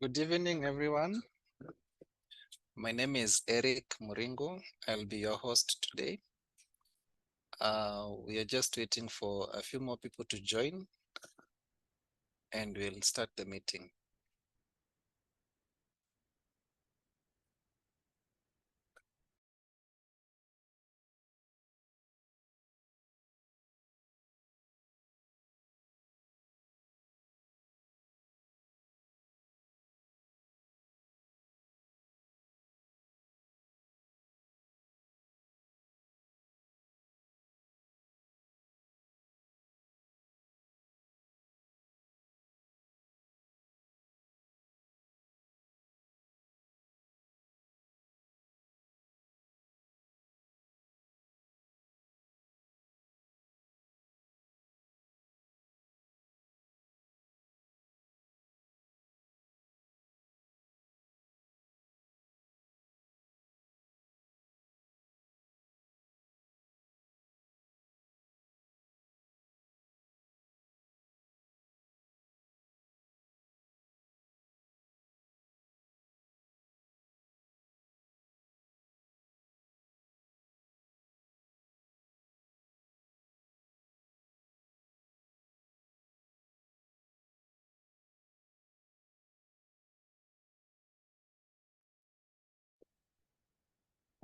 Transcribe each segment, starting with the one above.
Good evening, everyone. My name is Eric Muringo. I'll be your host today. We are just waiting for a few more people to join and we'll start the meeting.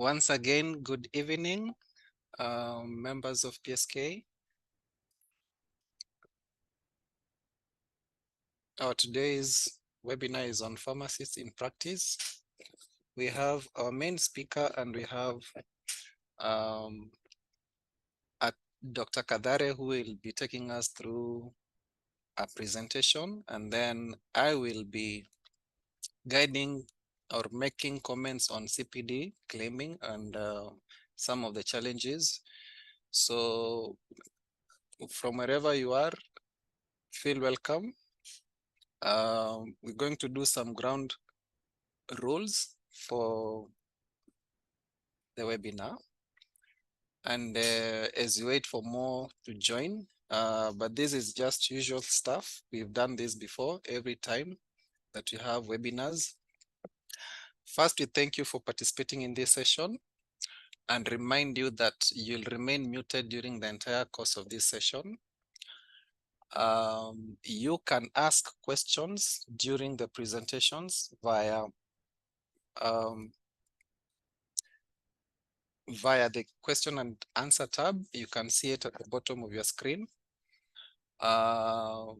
Once again, good evening, members of PSK. Our today's webinar is on pharmacists in practice. We have our main speaker and we have um, Dr. Kadare, who will be taking us through a presentation, and then I will be guiding or making comments on CPD claiming and some of the challenges. So from wherever you are, feel welcome. We're going to do some ground rules for the webinar. And as you wait for more to join, but this is just usual stuff. We've done this before every time that you have webinars. First, we thank you for participating in this session and remind you that you'll remain muted during the entire course of this session. You can ask questions during the presentations via the question and answer tab. You can see it at the bottom of your screen. The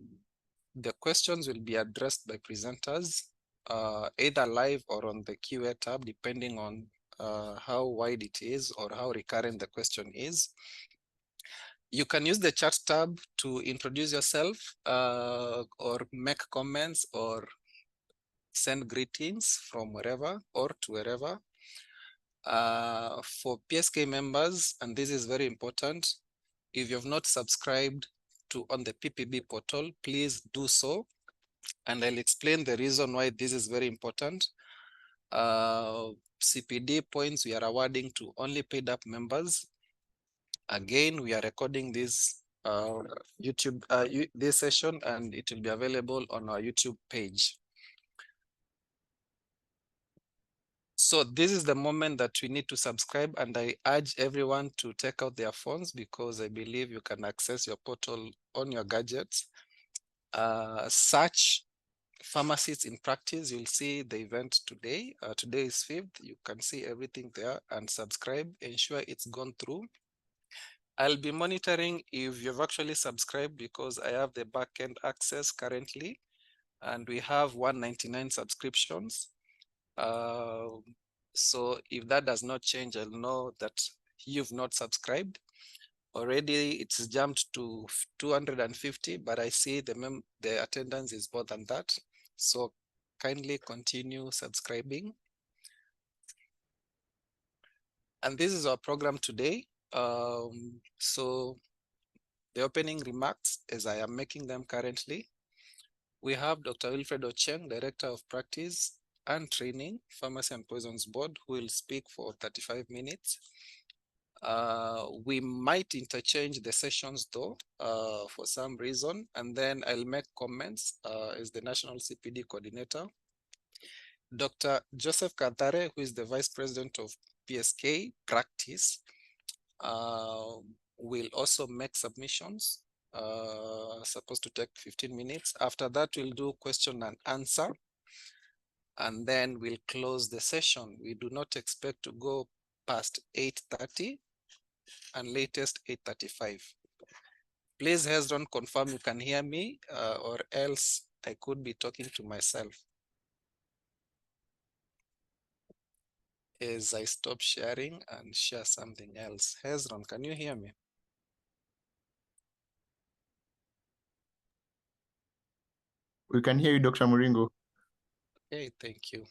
questions will be addressed by presenters, either live or on the Q&A tab, depending on how wide it is or how recurrent the question is. You can use the chat tab to introduce yourself or make comments or send greetings from wherever or to wherever. For PSK members, and this is very important, if you have not subscribed to on the PPB portal, please do so. And I'll explain the reason why this is very important. CPD points we are awarding to only paid up members. Again, we are recording this YouTube this session, and it will be available on our YouTube page. So this is the moment that we need to subscribe, and I urge everyone to take out their phones because I believe you can access your portal on your gadgets. Search Pharmacists in Practice. You'll see the event today. Today is 5th. You can see everything there and subscribe. Ensure it's gone through. I'll be monitoring if you've actually subscribed because I have the backend access currently, and we have 199 subscriptions. So if that does not change, I'll know that you've not subscribed. Already it's jumped to 250, but I see the attendance is more than that. So kindly continue subscribing. And this is our program today. So the opening remarks, as I am making them currently, we have Dr. Wilfred Ocheng, Director of Practice and Training, Pharmacy and Poisons Board, who will speak for 35 minutes. We might interchange the sessions though, for some reason, and then I'll make comments as the National CPD Coordinator. Dr. Joseph Kathare, who is the Vice President of PSK Practice, will also make submissions, supposed to take 15 minutes. After that, we'll do question and answer, and then we'll close the session. We do not expect to go past 8:30 and latest 8:35. Please, Hezron, confirm you can hear me, or else I could be talking to myself. As I stop sharing and share something else. Hezron, can you hear me? We can hear you, Dr. Muringo. Okay, thank you.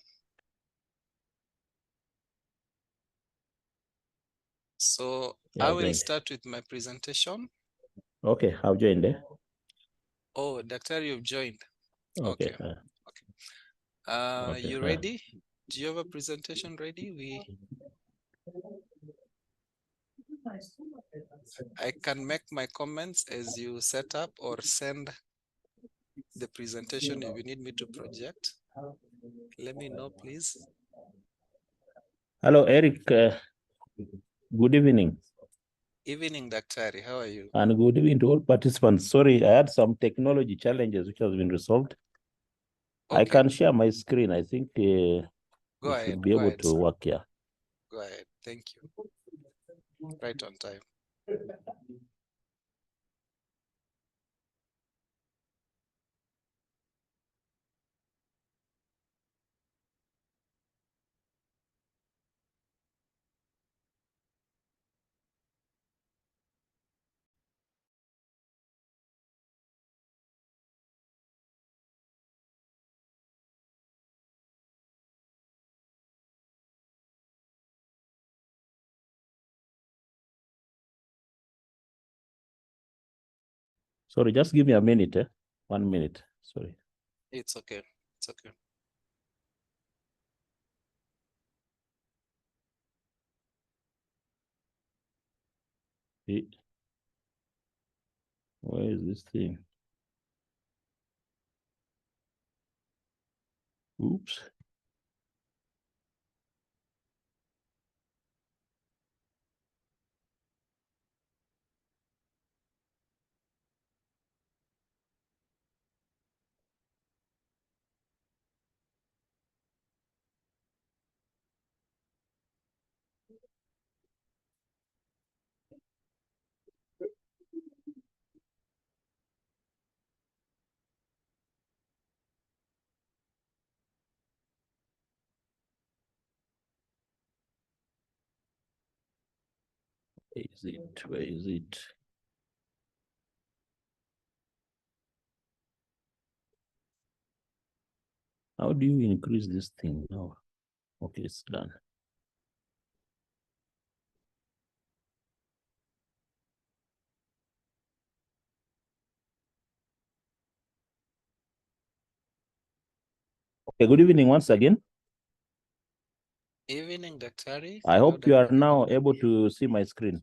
So I will start with my presentation. Okay, I've joined there. Oh, Doctor, you've joined. Okay. Okay. You ready? Do you have a presentation ready? I can make my comments as you set up or send the presentation if you need me to project. Let me know, please. Hello, Eric. Good evening. Evening, Daktari. How are you? And good evening to all participants. Sorry, I had some technology challenges which has been resolved. Okay. I can share my screen. I think we should be able to work here. Go ahead. Thank you. Right on time. Sorry, just give me a minute. 1 minute. Sorry. It's okay. It's okay. Where is this thing? Oops. Where is it? How do you increase this thing now? Okay, it's done. Okay, good evening once again. Evening, Daktari. I hope you are now able to see my screen.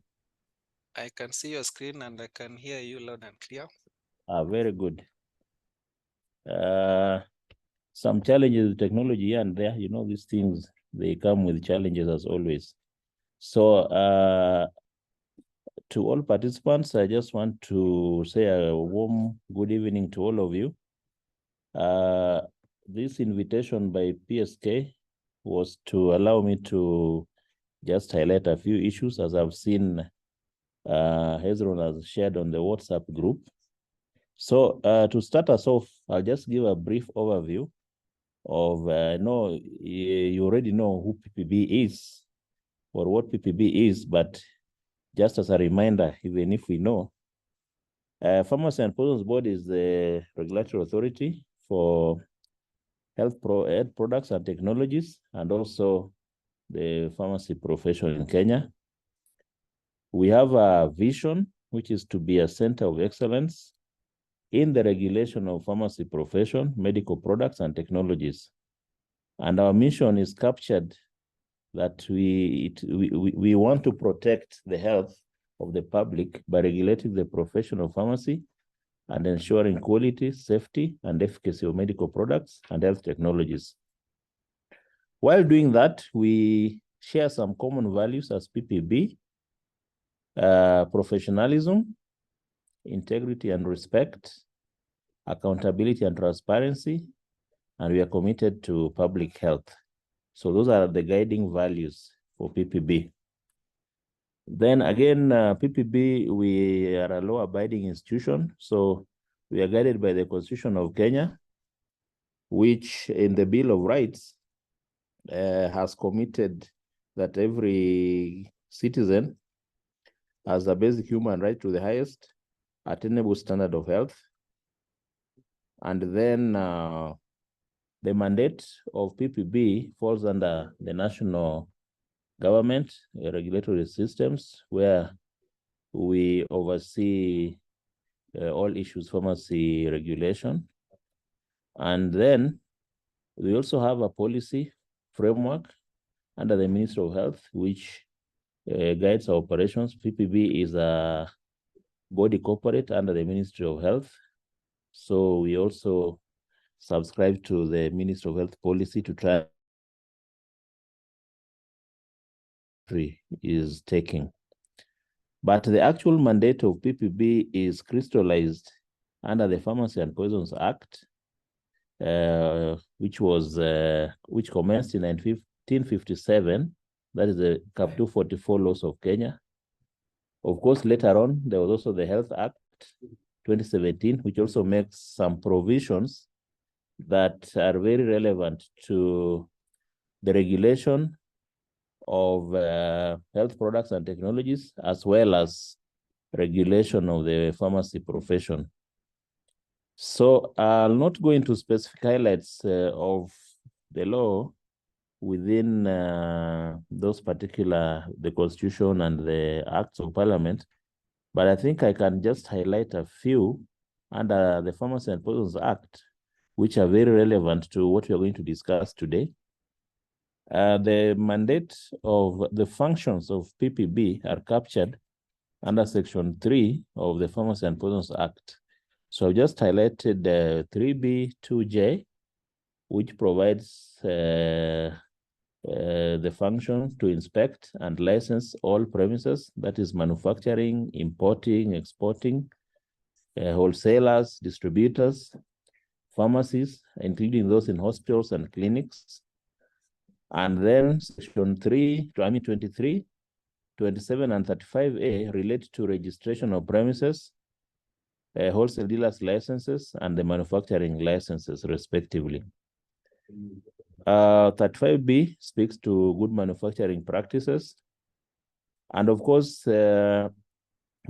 I can see your screen and I can hear you loud and clear. Very good. Some challenges with technology here and there, you know, these things, they come with challenges as always. So to all participants, I just want to say a warm good evening to all of you. This invitation by PSK was to allow me to just highlight a few issues as I've seen Hezron has shared on the WhatsApp group. So to start us off, I'll just give a brief overview of, no, you already know who PPB is or what PPB is, but just as a reminder, even if we know, Pharmacy and Poisons Board is the regulatory authority for health products and technologies, and also the pharmacy profession in Kenya. We have a vision, which is to be a center of excellence in the regulation of pharmacy profession, medical products, and technologies. And our mission is captured that we want to protect the health of the public by regulating the profession of pharmacy and ensuring quality, safety, and efficacy of medical products and health technologies. While doing that, we share some common values as PPB, professionalism, integrity and respect, accountability and transparency, and we are committed to public health. So those are the guiding values for PPB. Then again, PPB, we are a law-abiding institution. So we are guided by the Constitution of Kenya, which in the Bill of Rights has committed that every citizen has a basic human right to the highest attainable standard of health. And then the mandate of PPB falls under the national government regulatory systems, where we oversee all issues pharmacy regulation. And then we also have a policy framework under the Ministry of Health, which guides our operations. PPB is a body corporate under the Ministry of Health. So we also subscribe to the Ministry of Health policy to try is taking. But the actual mandate of PPB is crystallized under the Pharmacy and Poisons Act, which commenced in 1957. That is the Cap 244 laws of Kenya. Of course, later on, there was also the Health Act 2017, which also makes some provisions that are very relevant to the regulation of health products and technologies, as well as regulation of the pharmacy profession. So I'll not go into specific highlights of the law within those particular, the Constitution and the Acts of Parliament, but I think I can just highlight a few under the Pharmacy and Poisons Act, which are very relevant to what we are going to discuss today. The mandate of the functions of PPB are captured under Section 3 of the Pharmacy and Poisons Act. So I've just highlighted 3B2J, which provides the function to inspect and license all premises, that is manufacturing, importing, exporting, wholesalers, distributors, pharmacies, including those in hospitals and clinics. And then Section 23, 27, and 35A relate to registration of premises, wholesale dealers' licenses, and the manufacturing licenses, respectively. 35B speaks to good manufacturing practices. And of course, there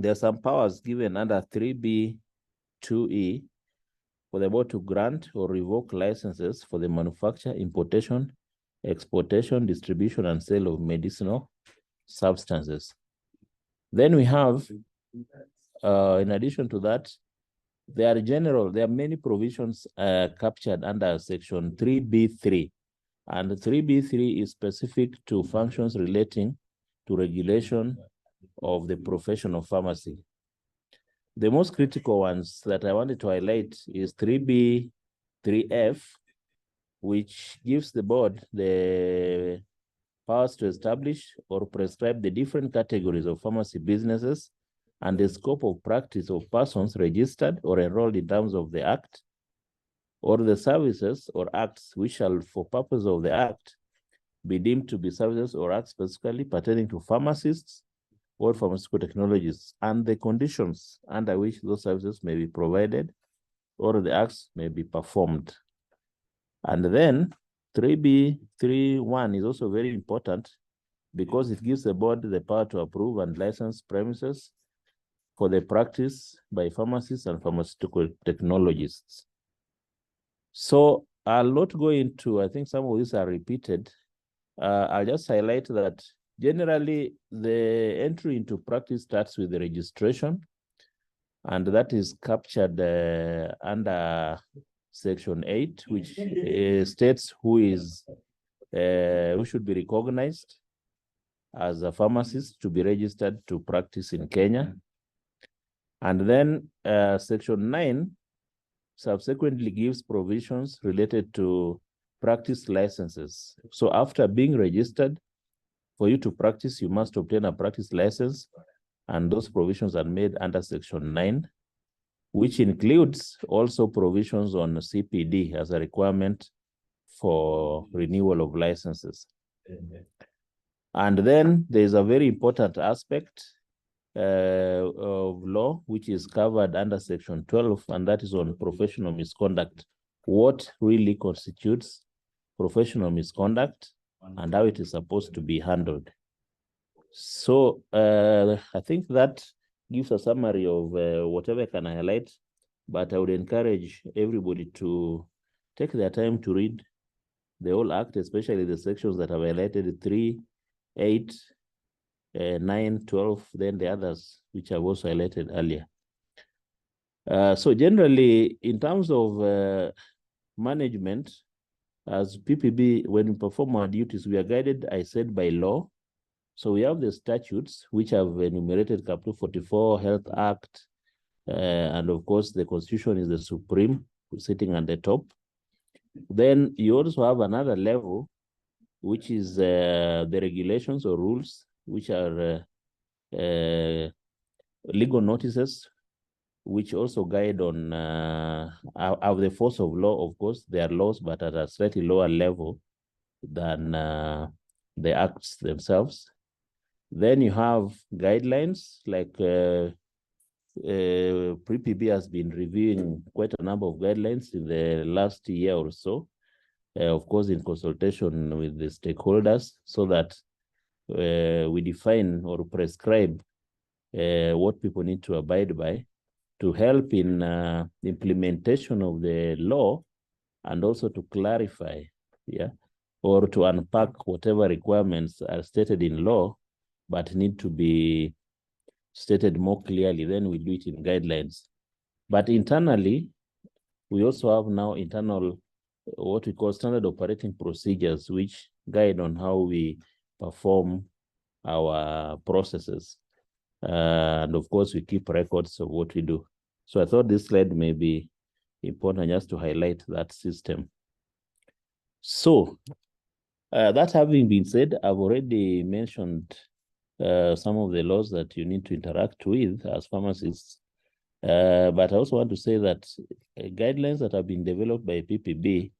are some powers given under 3B2E for the board to grant or revoke licenses for the manufacture, importation, exportation, distribution, and sale of medicinal substances. Then we have, in addition to that, there are many provisions captured under Section 3B3. And 3B3 is specific to functions relating to regulation of the profession of pharmacy. The most critical ones that I wanted to highlight is 3B3F, which gives the board the powers to establish or prescribe the different categories of pharmacy businesses and the scope of practice of persons registered or enrolled in terms of the Act, or the services or acts which shall, for purpose of the Act, be deemed to be services or acts specifically pertaining to pharmacists or pharmaceutical technologies, and the conditions under which those services may be provided or the acts may be performed. And then 3B31 is also very important because it gives the board the power to approve and license premises for the practice by pharmacists and pharmaceutical technologists. So I'll not go into, I think some of these are repeated. I'll just highlight that generally the entry into practice starts with the registration, and that is captured under Section 8, which states who should be recognized as a pharmacist to be registered to practice in Kenya. And then Section 9 subsequently gives provisions related to practice licenses. So after being registered, for you to practice, you must obtain a practice license, and those provisions are made under Section 9, which includes also provisions on CPD as a requirement for renewal of licenses. And then there's a very important aspect of law, which is covered under Section 12, and that is on professional misconduct. What really constitutes professional misconduct and how it is supposed to be handled. So I think that gives a summary of whatever I can highlight, but I would encourage everybody to take their time to read the whole act, especially the sections that have highlighted 3, 8, 9, 12, then the others, which I've also highlighted earlier. So generally, in terms of management, as PPB, when we perform our duties, we are guided, I said, by law. So we have the statutes, which have enumerated Chapter 44, Health Act, and of course, the Constitution is the supreme, sitting at the top. Then you also have another level, which is the regulations or rules, which are legal notices, which also guide on of the force of law. Of course, they are laws, but at a slightly lower level than the acts themselves. Then you have guidelines, like PPB has been reviewing quite a number of guidelines in the last year or so, of course, in consultation with the stakeholders, so that we define or prescribe what people need to abide by to help in implementation of the law, and also to clarify, or to unpack whatever requirements are stated in law but need to be stated more clearly. Then we do it in guidelines. But internally, we also have now internal, what we call standard operating procedures, which guide on how we perform our processes. And of course, we keep records of what we do. So I thought this slide may be important just to highlight that system. So that having been said, I've already mentioned some of the laws that you need to interact with as pharmacists. But I also want to say that guidelines that have been developed by PPB,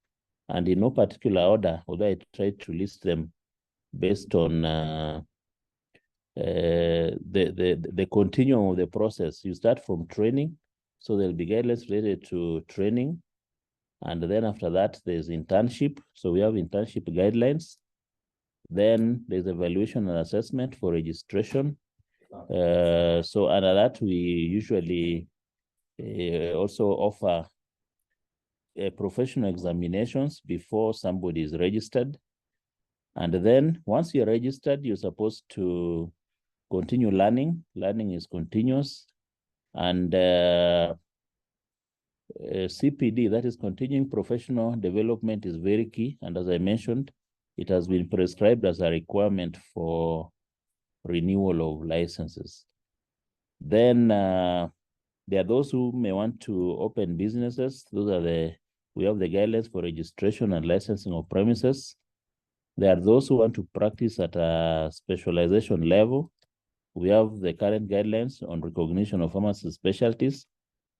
and in no particular order, although I tried to list them based on the continuum of the process. You start from training, so there'll be guidelines related to training. And then after that, there's internship. So we have internship guidelines. Then there's evaluation and assessment for registration. So under that, we usually also offer professional examinations before somebody is registered. And then once you're registered, you're supposed to continue learning. Learning is continuous. And CPD, that is continuing professional development, is very key. And as I mentioned, it has been prescribed as a requirement for renewal of licenses. Then there are those who may want to open businesses. Those are we have the guidelines for registration and licensing of premises. There are those who want to practice at a specialization level. We have the current guidelines on recognition of pharmacy specialties.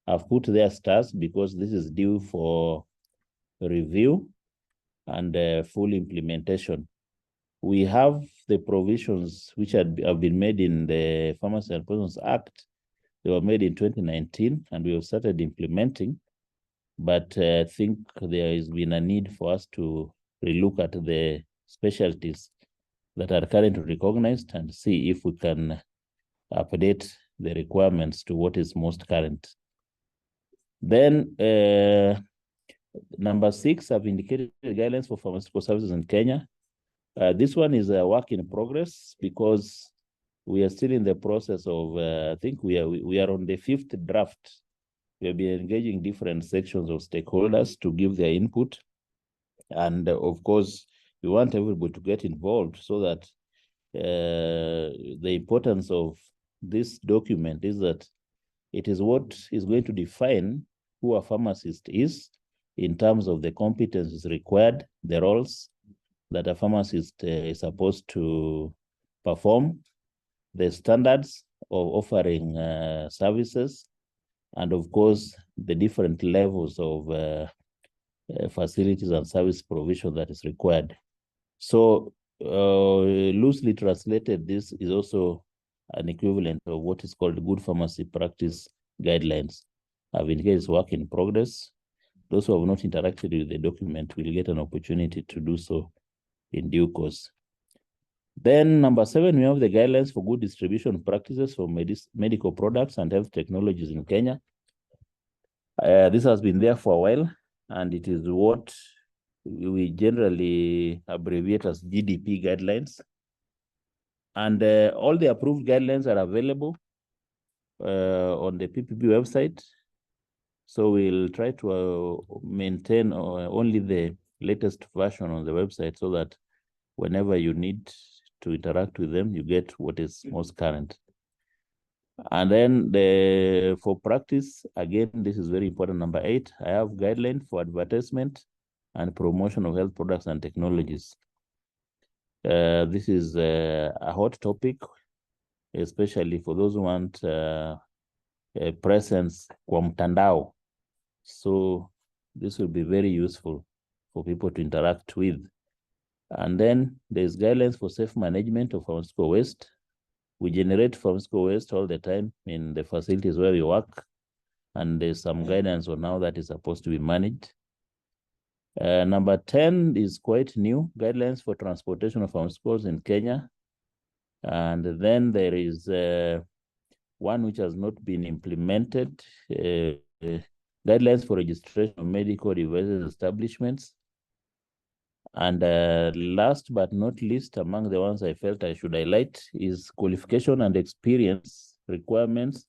I've put their stars because this is due for review and full implementation. We have the provisions which have been made in the Pharmacy and Poisons Act. They were made in 2019, and we have started implementing. But I think there has been a need for us to relook at the specialties that are currently recognized and see if we can update the requirements to what is most current. Then number 6, I've indicated guidelines for pharmaceutical services in Kenya. This one is a work in progress because we are still in the process of, I think we are on the 5th draft. We have been engaging different sections of stakeholders to give their input. And of course, we want everybody to get involved so that the importance of this document is that it is what is going to define who a pharmacist is in terms of the competencies required, the roles that a pharmacist is supposed to perform, the standards of offering services, and of course, the different levels of facilities and service provision that is required. So loosely translated, this is also an equivalent of what is called good pharmacy practice guidelines. I've indicated it's work in progress. Those who have not interacted with the document will get an opportunity to do so in due course. Then number 7, we have the guidelines for good distribution practices for medical products and health technologies in Kenya. This has been there for a while, and it is what we generally abbreviate as GDP guidelines. And all the approved guidelines are available on the PPP website. So we'll try to maintain only the latest version on the website so that whenever you need to interact with them, you get what is most current. And then for practice, again, this is very important. Number 8, I have guidelines for advertisement and promotion of health products and technologies. This is a hot topic, especially for those who want a presence kwa mtandao. So this will be very useful for people to interact with. And then there's guidelines for safe management of pharmaceutical waste. We generate pharmaceutical waste all the time in the facilities where we work, and there's some guidance on how that is supposed to be managed. Number 10 is quite new, guidelines for transportation of pharmaceuticals in Kenya. And then there is one which has not been implemented, guidelines for registration of medical devices establishments. And last but not least, among the ones I felt I should highlight is qualification and experience requirements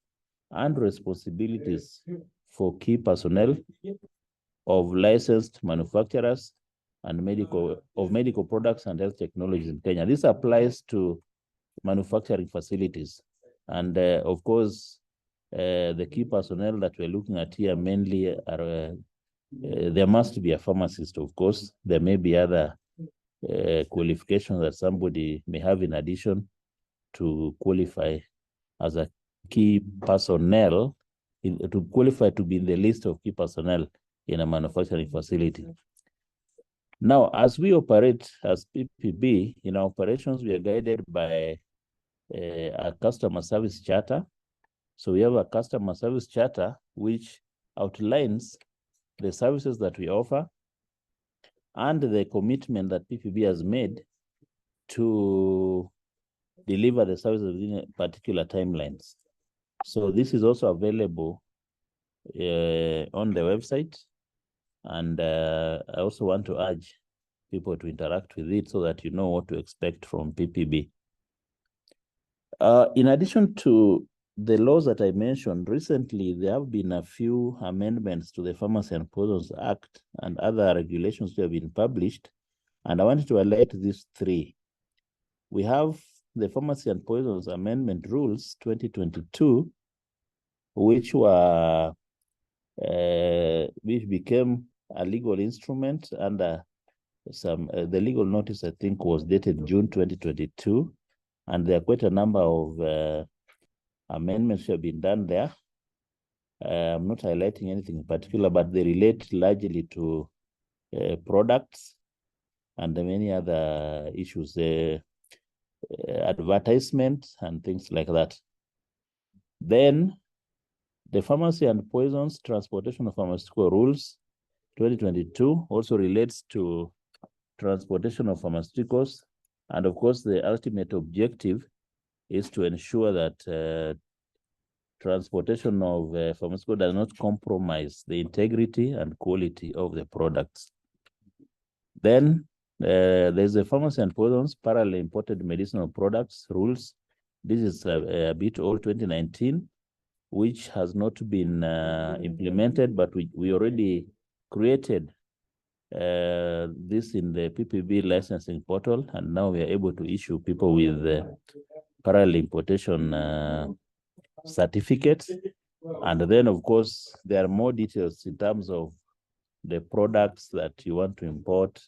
and responsibilities for key personnel of licensed manufacturers and medical products and health technologies in Kenya. This applies to manufacturing facilities. And of course, the key personnel that we're looking at here mainly are there must be a pharmacist, of course. There may be other qualifications that somebody may have in addition to qualify as a key personnel, to qualify to be in the list of key personnel in a manufacturing facility. Now, as we operate as PPB, in our operations, we are guided by a customer service charter. So we have a customer service charter which outlines the services that we offer and the commitment that PPB has made to deliver the services within particular timelines. So this is also available on the website. And I also want to urge people to interact with it so that you know what to expect from PPB. In addition to the laws that I mentioned, recently there have been a few amendments to the Pharmacy and Poisons Act and other regulations that have been published. And I wanted to highlight these 3. We have the Pharmacy and Poisons Amendment Rules 2022, which were which became a legal instrument under some the legal notice, I think, was dated June 2022, and there are quite a number of amendments have been done there. I'm not highlighting anything in particular, but they relate largely to products and many other issues, advertisement and things like that. Then the Pharmacy and Poisons Transportation of Pharmaceutical Rules 2022 also relates to transportation of pharmaceuticals. And of course, the ultimate objective is to ensure that transportation of pharmaceutical does not compromise the integrity and quality of the products. Then there's the Pharmacy and Poisons Parallel Imported Medicinal Products Rules. This is a bit old, 2019, which has not been implemented, but we already created this in the PPB licensing portal, and now we are able to issue people with parallel importation certificates. And then, of course, there are more details in terms of the products that you want to import.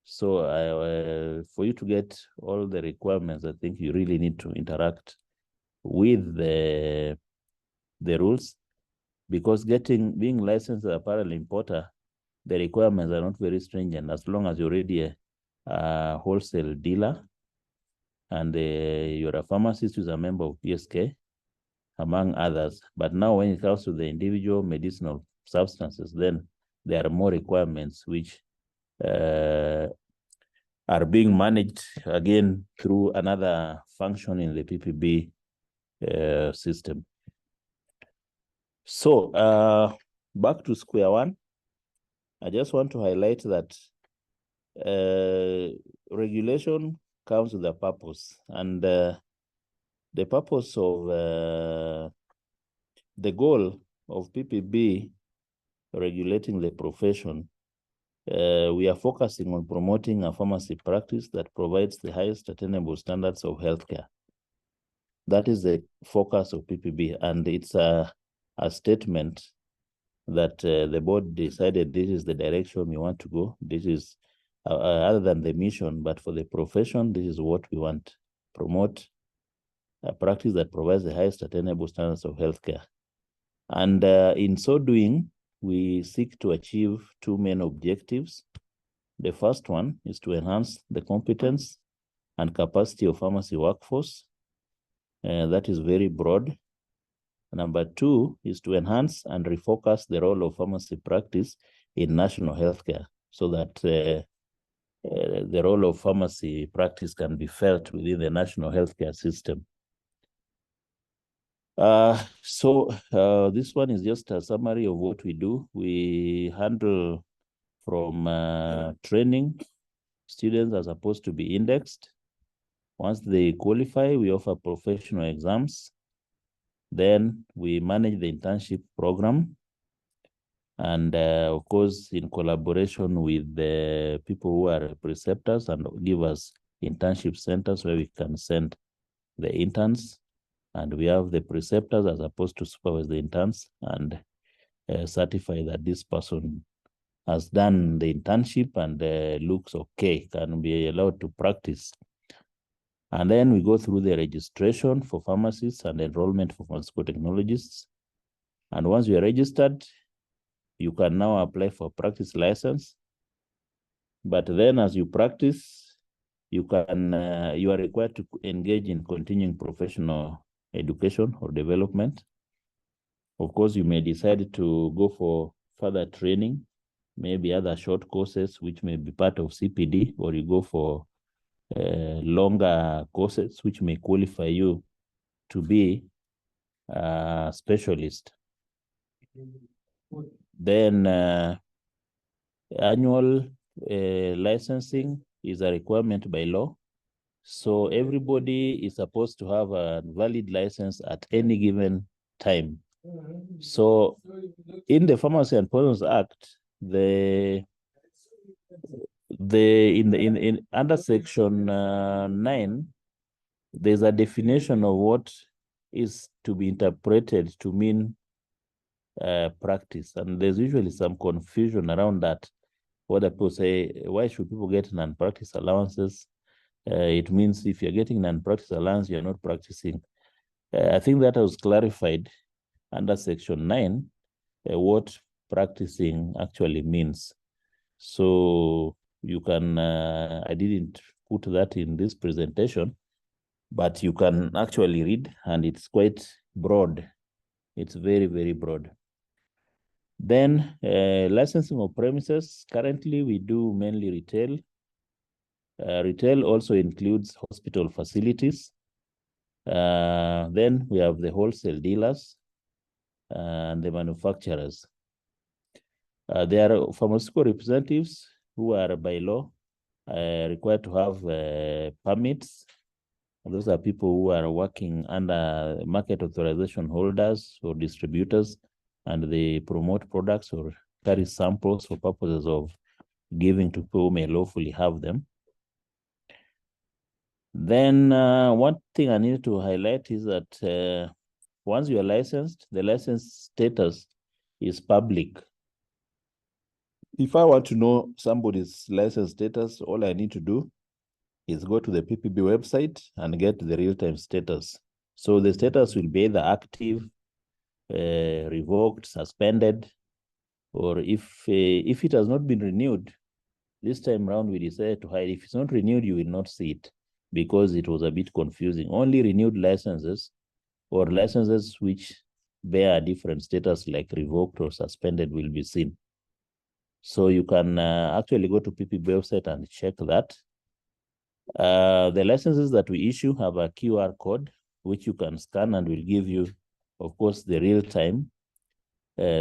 So for you to get all the requirements, I think you really need to interact with the rules, because being licensed as a apparel importer, the requirements are not very stringent as long as you're already a wholesale dealer and you're a pharmacist who's a member of PSK, among others. But now when it comes to the individual medicinal substances, then there are more requirements which are being managed again through another function in the PPB system. So back to square one, I just want to highlight that regulation comes with a purpose, and the purpose of the goal of PPB regulating the profession, we are focusing on promoting a pharmacy practice that provides the highest attainable standards of healthcare. That is the focus of PPB, and it's a statement that the board decided this is the direction we want to go. This is other than the mission, but for the profession, this is what we want: promote a practice that provides the highest attainable standards of healthcare. And in so doing, we seek to achieve two main objectives. The first one is to enhance the competence and capacity of pharmacy workforce. That is very broad. Number two is to enhance and refocus the role of pharmacy practice in national healthcare, so that the role of pharmacy practice can be felt within the national healthcare system. This one is just a summary of what we do. We handle from training students are supposed to be indexed. Once they qualify, we offer professional exams. Then we manage the internship program. And of course, in collaboration with the people who are preceptors, and give us internship centers where we can send the interns. And we have the preceptors as opposed to supervise the interns and certify that this person has done the internship and looks okay, can be allowed to practice. And then we go through the registration for pharmacists and enrollment for pharmaceutical technologists. And once you are registered, you can now apply for practice license. But then as you practice, you are required to engage in continuing professional education or development. Of course, you may decide to go for further training, maybe other short courses, which may be part of CPD, or you go for longer courses, which may qualify you to be a specialist. Then annual licensing is a requirement by law. So everybody is supposed to have a valid license at any given time. So in the Pharmacy and Poisons Act, in under section 9, there's a definition of what is to be interpreted to mean practice, and there's usually some confusion around that. What people say, why should people get non-practice allowances? It means if you're getting non-practice allowance, you're not practicing. I think that was clarified under section 9, what practicing actually means. So you can, I didn't put that in this presentation, but you can actually read, and it's quite broad. It's very, very broad. Then licensing of premises. Currently, we do mainly retail. Retail also includes hospital facilities. Then we have the wholesale dealers and the manufacturers. There are pharmaceutical representatives who are by law required to have permits. And those are people who are working under market authorization holders or distributors, and they promote products or carry samples for purposes of giving to people who may lawfully have them. Then one thing I need to highlight is that once you are licensed, the license status is public. If I want to know somebody's license status, all I need to do is go to the PPB website and get the real-time status. So the status will be either active, revoked, suspended, or if it has not been renewed, this time around we decided to hide. If it's not renewed, you will not see it because it was a bit confusing. Only renewed licenses or licenses which bear a different status like revoked or suspended will be seen. So you can actually go to PPB website and check that. The licenses that we issue have a QR code, which you can scan and will give you, of course, the real-time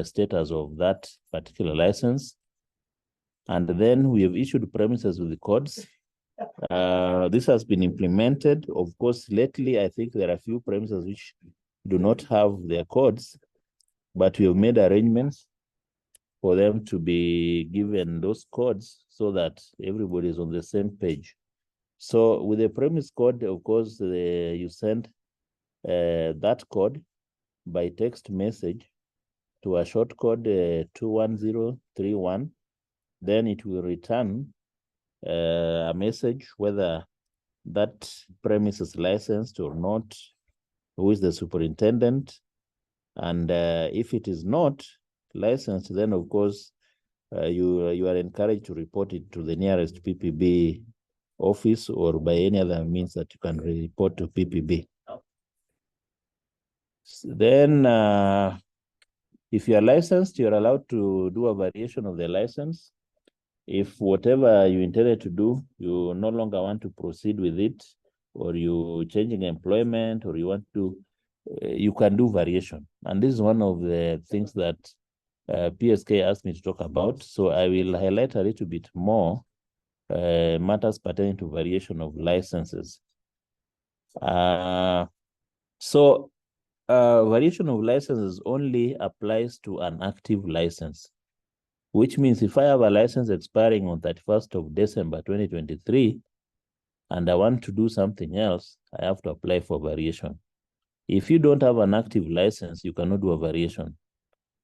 status of that particular license. And then we have issued premises with the codes. This has been implemented. Of course, lately, I think there are a few premises which do not have their codes, but we have made arrangements for them to be given those codes so that everybody is on the same page. So with the premise code, of course, you send that code by text message to a short code 21031. Then it will return a message whether that premise is licensed or not, who is the superintendent. And if it is not licensed, then of course, you are encouraged to report it to the nearest PPB office or by any other means that you can report to PPB. Then, if you are licensed, you're allowed to do a variation of the license. If whatever you intended to do, you no longer want to proceed with it, or you changing employment, or you want to, you can do variation. And this is one of the things that PSK asked me to talk about. So I will highlight a little bit more matters pertaining to variation of licenses. Variation of licenses only applies to an active license, which means if I have a license expiring on 31st of December 2023, and I want to do something else, I have to apply for variation. If you don't have an active license, you cannot do a variation.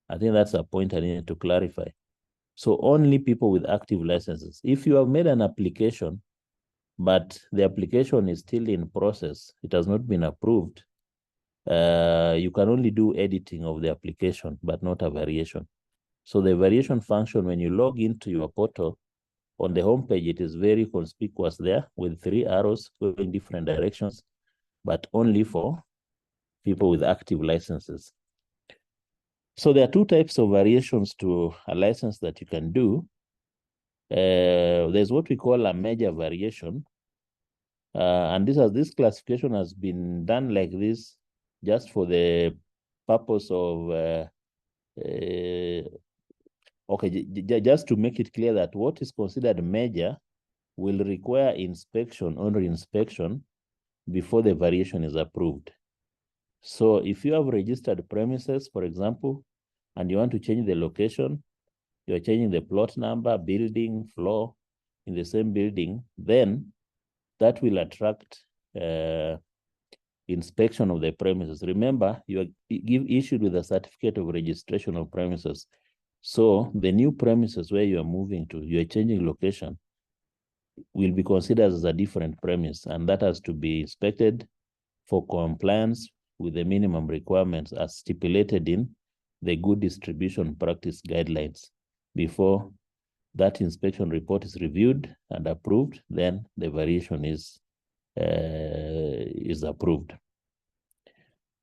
I think that's a point I need to clarify. So only people with active licenses. If you have made an application, but the application is still in process, it has not been approved, you can only do editing of the application, but not a variation. So the variation function, when you log into your portal, on the homepage, it is very conspicuous there with 3 arrows going different directions, but only for people with active licenses. So there are 2 types of variations to a license that you can do. There's what we call a major variation. And this classification has been done like this just for the purpose of, just to make it clear that what is considered major will require inspection or reinspection before the variation is approved. So if you have registered premises, for example, and you want to change the location, you're changing the plot number, building, floor in the same building, then that will attract inspection of the premises. Remember, you are issued with a certificate of registration of premises. So the new premises where you are moving to, you are changing location, will be considered as a different premise, and that has to be inspected for compliance with the minimum requirements as stipulated in the good distribution practice guidelines. Before that inspection report is reviewed and approved, then the variation is approved.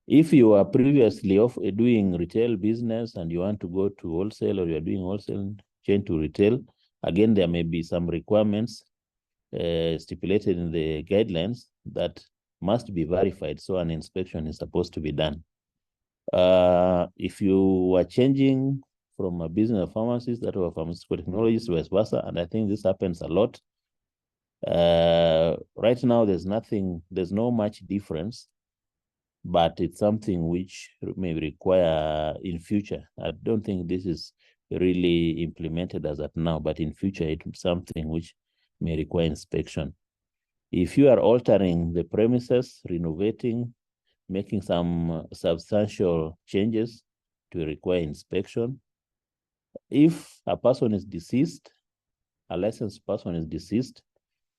If you are previously doing retail business and you want to go to wholesale, or you are doing wholesale, change to retail, again, there may be some requirements stipulated in the guidelines that must be verified. So an inspection is supposed to be done. If you are changing from a business of pharmacist that are pharmaceutical technologies, vice versa, and I think this happens a lot. Right now, there's no much difference, but it's something which may require in future. I don't think this is really implemented as at now, but in future, it's something which may require inspection. If you are altering the premises, renovating, making some substantial changes to require inspection, If a person is deceased, a licensed person is deceased,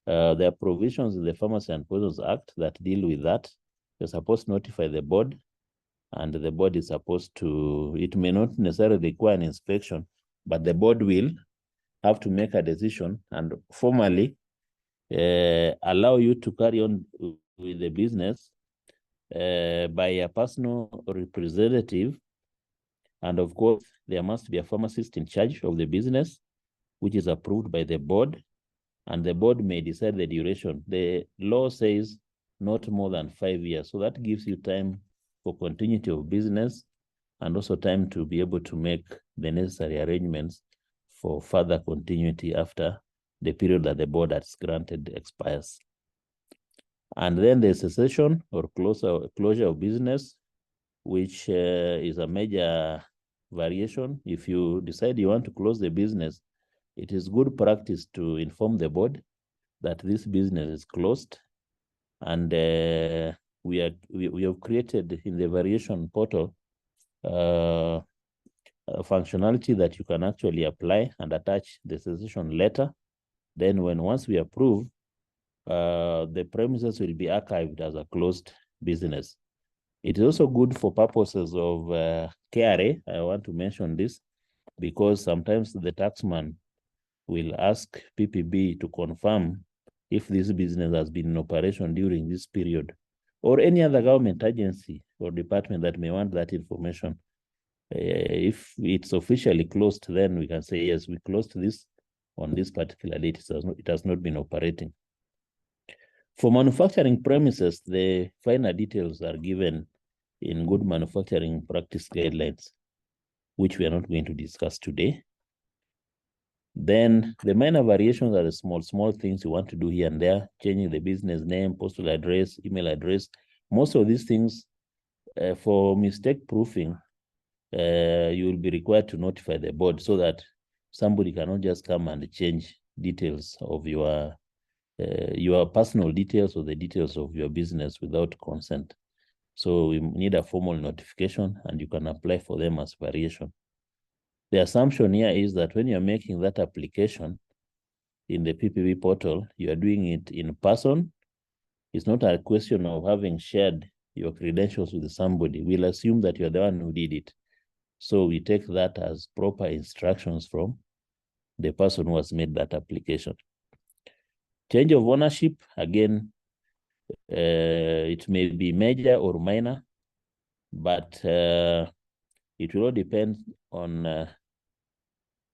there are provisions in the Pharmacy and Poisons Act that deal with that. You're supposed to notify the board, and the board is supposed to, it may not necessarily require an inspection, but the board will have to make a decision and formally allow you to carry on with the business by a personal representative. And of course, there must be a pharmacist in charge of the business, which is approved by the board, and the board may decide the duration. The law says not more than 5 years. So that gives you time for continuity of business and also time to be able to make the necessary arrangements for further continuity after the period that the board has granted expires. And then the cessation or closure of business, which is a major variation. If you decide you want to close the business, it is good practice to inform the board that this business is closed. And we have created in the variation portal a functionality that you can actually apply and attach the cessation letter. Then once we approve, the premises will be archived as a closed business. It is also good for purposes of KRA. I want to mention this because sometimes the taxman will ask PPB to confirm if this business has been in operation during this period, or any other government agency or department that may want that information. If it's officially closed, then we can say, yes, we closed this on this particular date. It has not been operating. For manufacturing premises, the finer details are given in good manufacturing practice guidelines, which we are not going to discuss today. Then the minor variations are the small things you want to do here and there, changing the business name, postal address, email address. Most of these things, for mistake proofing, you will be required to notify the board so that somebody cannot just come and change details of your personal details or the details of your business without consent. So we need a formal notification, and you can apply for them as variation. The assumption here is that when you're making that application in the PPB portal, you are doing it in person. It's not a question of having shared your credentials with somebody. We'll assume that you're the one who did it. So we take that as proper instructions from the person who has made that application. Change of ownership, again, it may be major or minor, but it will all depend on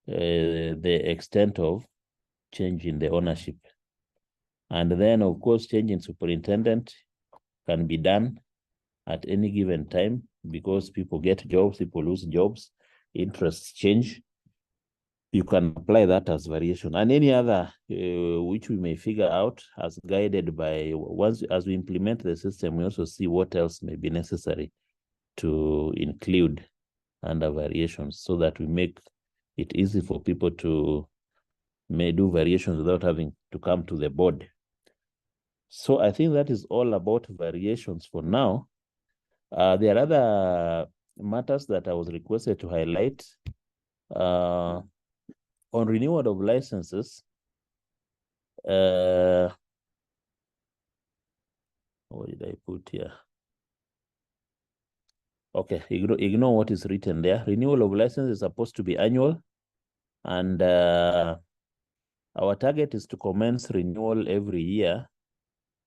the extent of change in the ownership. And then, of course, change in superintendent can be done at any given time because people get jobs, people lose jobs, interests change. You can apply that as variation, and any other which we may figure out as guided by, as we implement the system, we also see what else may be necessary to include under variations so that we make it easy for people to may do variations without having to come to the board. So I think that is all about variations for now. There are other matters that I was requested to highlight. On renewal of licenses, what did I put here? Okay, ignore what is written there. Renewal of license is supposed to be annual, and our target is to commence renewal every year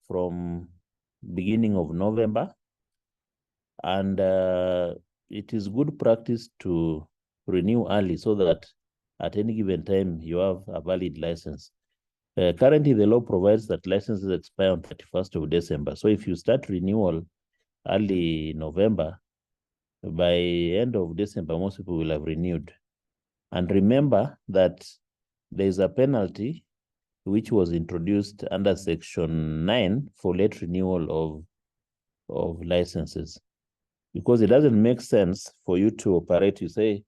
from beginning of November. And it is good practice to renew early so that at any given time you have a valid license. Currently, the law provides that licenses expire on 31st of December. So if you start renewal early November, by end of December, most people will have renewed. And remember that there is a penalty which was introduced under Section 9 for late renewal of licenses. Because it doesn't make sense for you to operate. You say,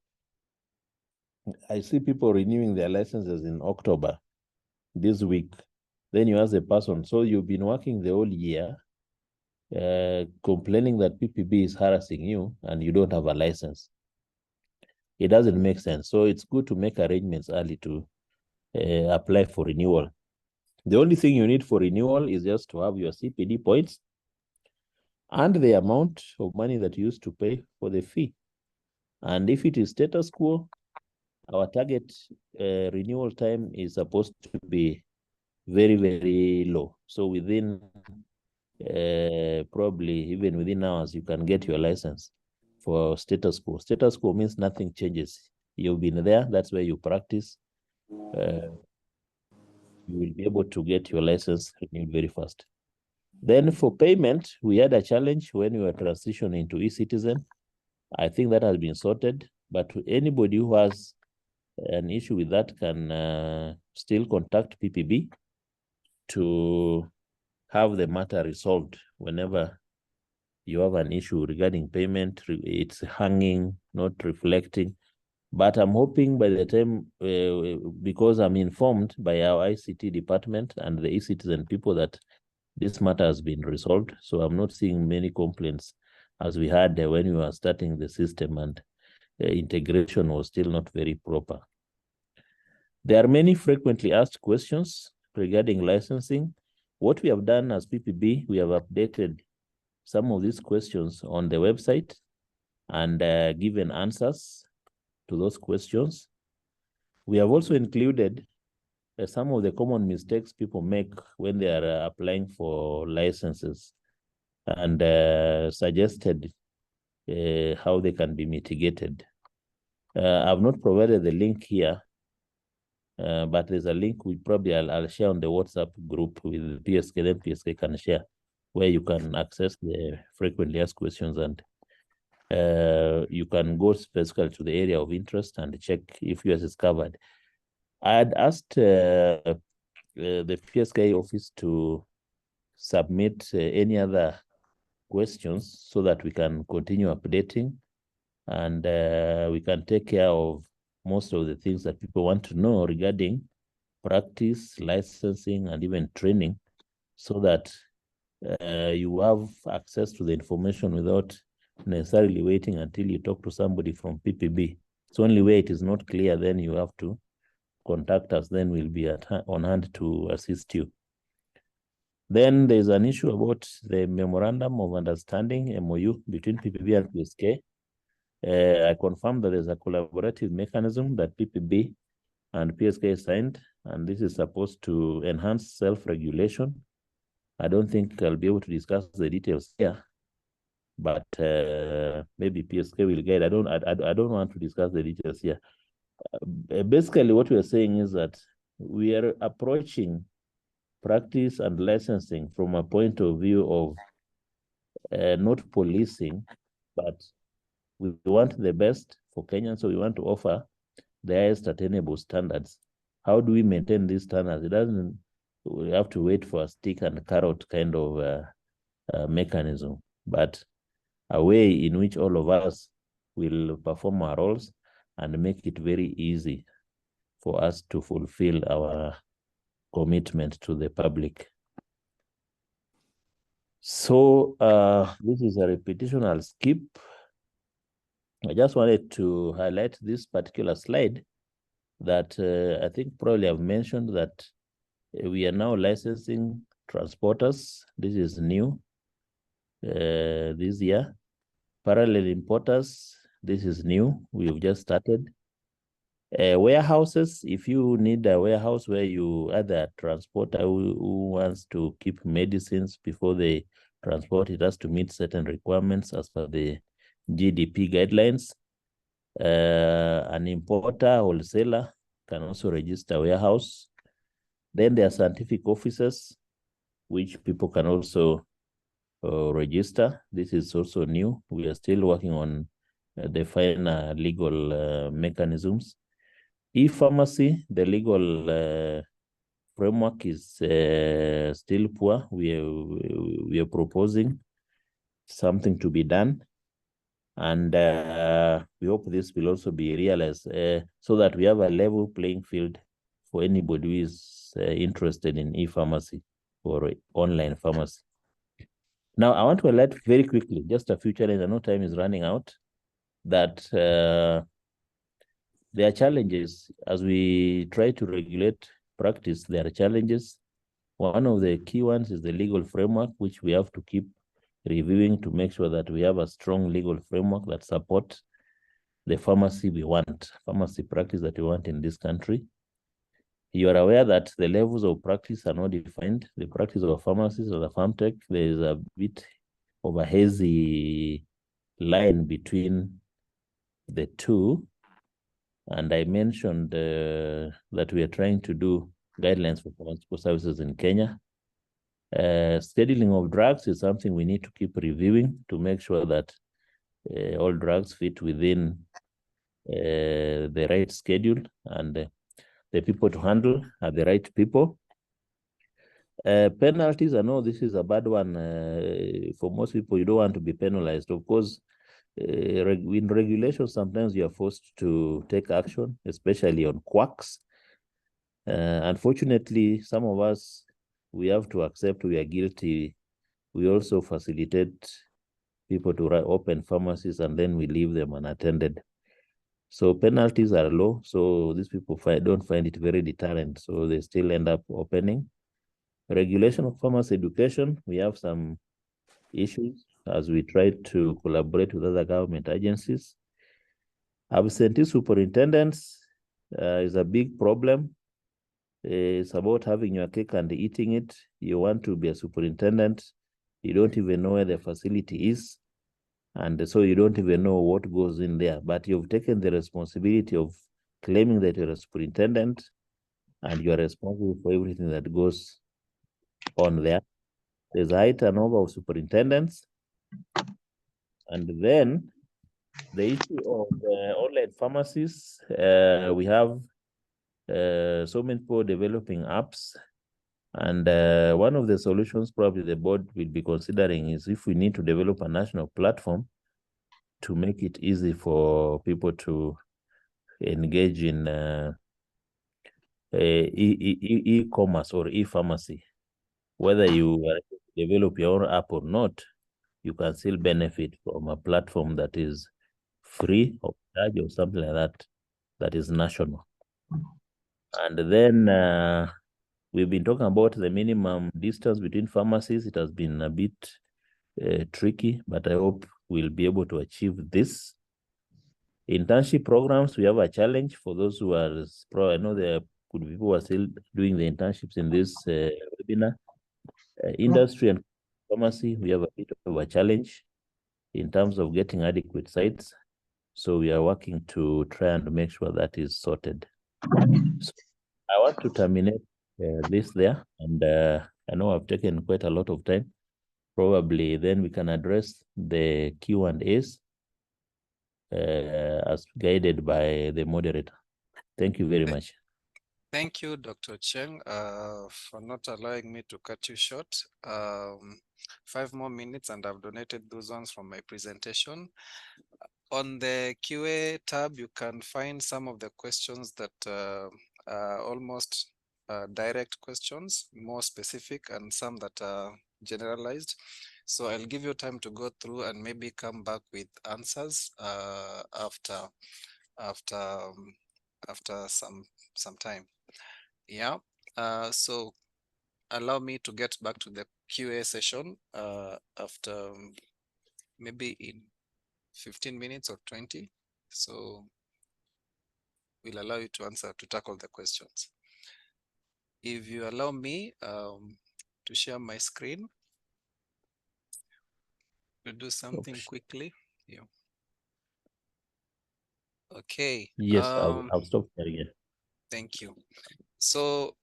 I see people renewing their licenses in October this week. Then you ask the person, so you've been working the whole year, complaining that PPB is harassing you and you don't have a license. it doesn't make sense. So it's good to make arrangements early to apply for renewal. The only thing you need for renewal is just to have your CPD points and the amount of money that you used to pay for the fee. And if it is status quo, our target renewal time is supposed to be very, very low. So within probably even within hours, you can get your license for status quo. Status quo means nothing changes. You've been there, that's where you practice. You will be able to get your license renewed very fast. Then for payment, we had a challenge when we were transitioning to e-citizen. I think that has been sorted, but anybody who has an issue with that can still contact PPB to have the matter resolved whenever you have an issue regarding payment. It's hanging, not reflecting. But I'm hoping by the time, because I'm informed by our ICT department and the e-citizen people that this matter has been resolved. So I'm not seeing many complaints as we had when we were starting the system, and integration was still not very proper. There are many frequently asked questions regarding licensing. What we have done as PPB, we have updated some of these questions on the website and given answers to those questions. We have also included some of the common mistakes people make when they are applying for licenses, and suggested how they can be mitigated. I've not provided the link here, but there's a link I'll share on the WhatsApp group with PSK, then PSK can share, where you can access the frequently asked questions, and you can go specifically to the area of interest and check if yours is covered. I had asked the PSK office to submit any other questions so that we can continue updating, and we can take care of most of the things that people want to know regarding practice, licensing, and even training, so that you have access to the information without necessarily waiting until you talk to somebody from PPB. It's only where it is not clear, then you have to contact us, then we'll be on hand to assist you. Then there's an issue about the Memorandum of Understanding, MOU, between PPB and PSK. I confirm that there's a collaborative mechanism that PPB and PSK signed, and this is supposed to enhance self-regulation. I don't think I'll be able to discuss the details here, but maybe PSK will guide. I don't want to discuss the details here. Basically, what we are saying is that we are approaching practice and licensing from a point of view of not policing, but we want the best for Kenyans, so we want to offer the highest attainable standards. How do we maintain these standards? It doesn't, we have to wait for a stick and carrot kind of mechanism, but a way in which all of us will perform our roles and make it very easy for us to fulfill our commitment to the public. So this is a repetition I'll skip. I just wanted to highlight this particular slide that I think probably I've mentioned that we are now licensing transporters. This is new this year. Parallel importers, this is new. We've just started. Warehouses, if you need a warehouse where you either transporter who wants to keep medicines before they transport, it has to meet certain requirements as per the GDP guidelines. An importer, wholesaler can also register a warehouse. Then there are scientific offices, which people can also register. This is also new. We are still working on the finer legal mechanisms. E-pharmacy, the legal framework is still poor. We are proposing something to be done, and we hope this will also be realized so that we have a level playing field for anybody who is interested in e-pharmacy or online pharmacy. Now, I want to alert very quickly, just a few challenges. I know time is running out, that There are challenges as we try to regulate practice. There are challenges. One of the key ones is the legal framework, which we have to keep reviewing to make sure that we have a strong legal framework that supports the pharmacy we want, pharmacy practice that we want in this country. You are aware that the levels of practice are not defined. The practice of a pharmacist or the farm tech, there is a bit of a hazy line between the two. And I mentioned that we are trying to do guidelines for pharmaceutical services in Kenya. Scheduling of drugs is something we need to keep reviewing to make sure that all drugs fit within the right schedule, and the people to handle are the right people. Penalties, I know this is a bad one. For most people, you don't want to be penalized. Of course, in regulation, sometimes you are forced to take action, especially on quacks. Unfortunately, some of us, we have to accept we are guilty. We also facilitate people to open pharmacies and then we leave them unattended. So penalties are low. So these people don't find it very deterrent. So they still end up opening. Regulation of pharmacy education, we have some issues as we try to collaborate with other government agencies. Absentee superintendents is a big problem. It's about having your cake and eating it. You want to be a superintendent, you don't even know where the facility is, and so you don't even know what goes in there, but you've taken the responsibility of claiming that you're a superintendent and you are responsible for everything that goes on there. There's a high turnover of superintendents. And then the issue of online pharmacies, we have so many people developing apps. And one of the solutions probably the board will be considering is if we need to develop a national platform to make it easy for people to engage in e-commerce or e-pharmacy. Whether you develop your own app or not, you can still benefit from a platform that is free of charge or something like that, that is national. And then we've been talking about the minimum distance between pharmacies. It has been a bit tricky, but I hope we'll be able to achieve this. Internship programs, we have a challenge for those who are, I know there could be people who are still doing the internships in this webinar. Industry and pharmacy, we have a bit of a challenge in terms of getting adequate sites. So we are working to try and make sure that is sorted. So I want to terminate this there, and I know I've taken quite a lot of time. Probably then we can address the Q&As as guided by the moderator. Thank you very much. Thank you, Dr. Cheng, for not allowing me to cut you short. 5 more minutes and I've donated those ones from my presentation. On the QA tab, you can find some of the questions that are almost direct questions, more specific, and some that are generalized. So I'll give you time to go through and maybe come back with answers after some time. Yeah. So allow me to get back to the QA session after maybe in 15 minutes or 20. So we'll allow you to tackle the questions. If you allow me to share my screen, to do something quickly. Yeah. Okay. Yes, I'll stop there again. Thank you. So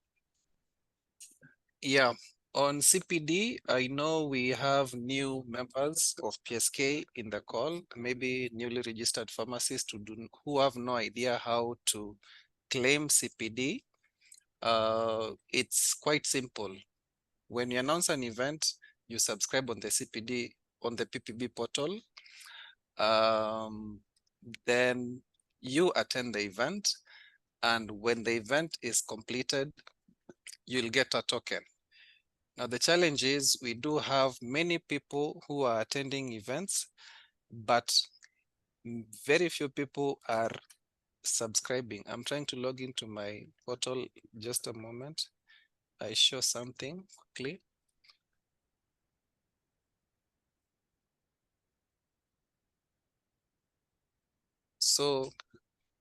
yeah, on CPD, I know we have new members of PSK in the call, maybe newly registered pharmacists who have no idea how to claim CPD. It's quite simple. When you announce an event, you subscribe on the CPD, on the PPB portal. Then you attend the event, and when the event is completed, you'll get a token. Now, the challenge is we do have many people who are attending events, but very few people are subscribing. I'm trying to log into my portal. Just a moment. I show something quickly. So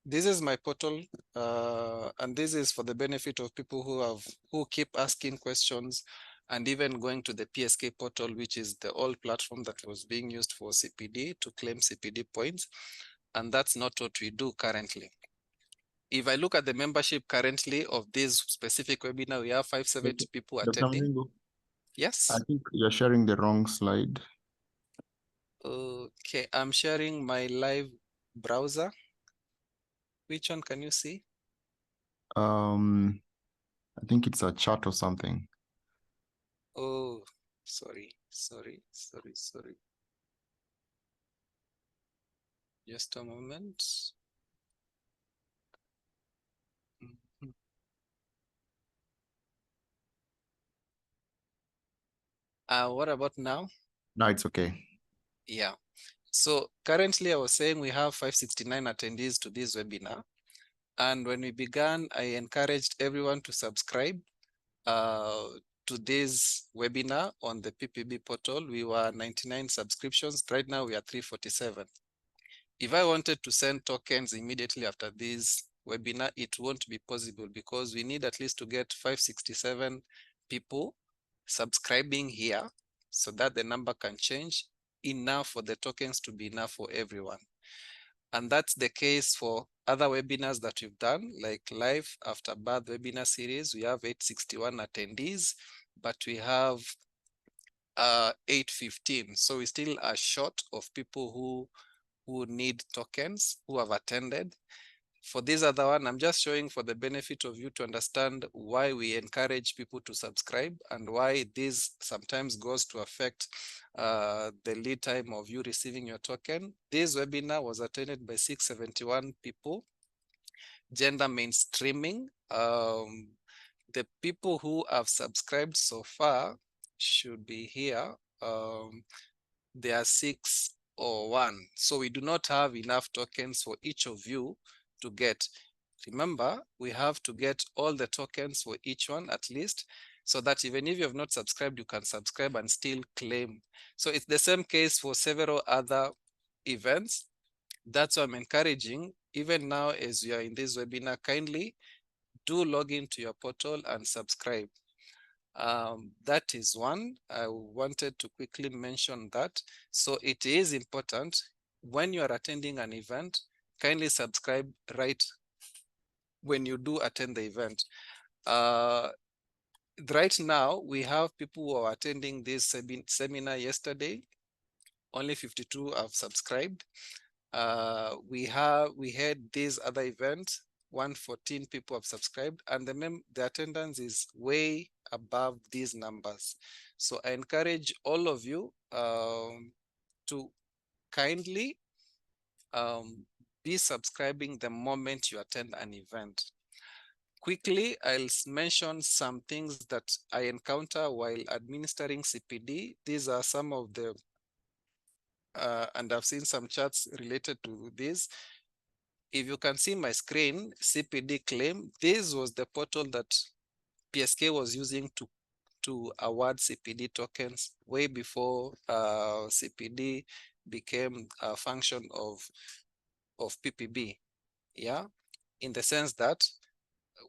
this is my portal, and this is for the benefit of people who keep asking questions and even going to the PSK portal, which is the old platform that was being used for CPD to claim CPD points. And that's not what we do currently. If I look at the membership currently of this specific webinar, we have 570 people Dr. attending. Mringo, Yes. I think you're sharing the wrong slide. Okay, I'm sharing my live browser. Which one can you see? I think it's a chat or something. Oh, sorry. Just a moment. Mhm. What about now? No, it's okay. Yeah. So currently I was saying we have 569 attendees to this webinar. And when we began, I encouraged everyone to subscribe to this webinar on the PPB portal. We were 99 subscriptions. Right now we are 347. If I wanted to send tokens immediately after this webinar, it won't be possible because we need at least to get 567 people subscribing here so that the number can change enough for the tokens to be enough for everyone. And that's the case for other webinars that we've done, like Life After Birth webinar series. We have 861 attendees, but we have 815. So we still are short of people who need tokens, who have attended. For this other one, I'm just showing for the benefit of you to understand why we encourage people to subscribe and why this sometimes goes to affect the lead time of you receiving your token. This webinar was attended by 671 people. Gender mainstreaming. The people who have subscribed so far should be here. There are 601. So we do not have enough tokens for each of you to get. Remember, we have to get all the tokens for each one at least, so that even if you have not subscribed, you can subscribe and still claim. So it's the same case for several other events. That's why I'm encouraging, even now as you are in this webinar, kindly do log into your portal and subscribe. That is one. I wanted to quickly mention that. So it is important when you are attending an event, kindly subscribe right when you do attend the event. Right now, we have people who are attending this seminar yesterday. Only 52 have subscribed. We had this other event, 114 people have subscribed, and the attendance is way above these numbers. So I encourage all of you to kindly be subscribing the moment you attend an event. Quickly, I'll mention some things that I encounter while administering CPD. These are some of the, and I've seen some charts related to this. If you can see my screen, CPD claim, this was the portal that PSK was using to award CPD tokens way before CPD became a function of PPB. Yeah, in the sense that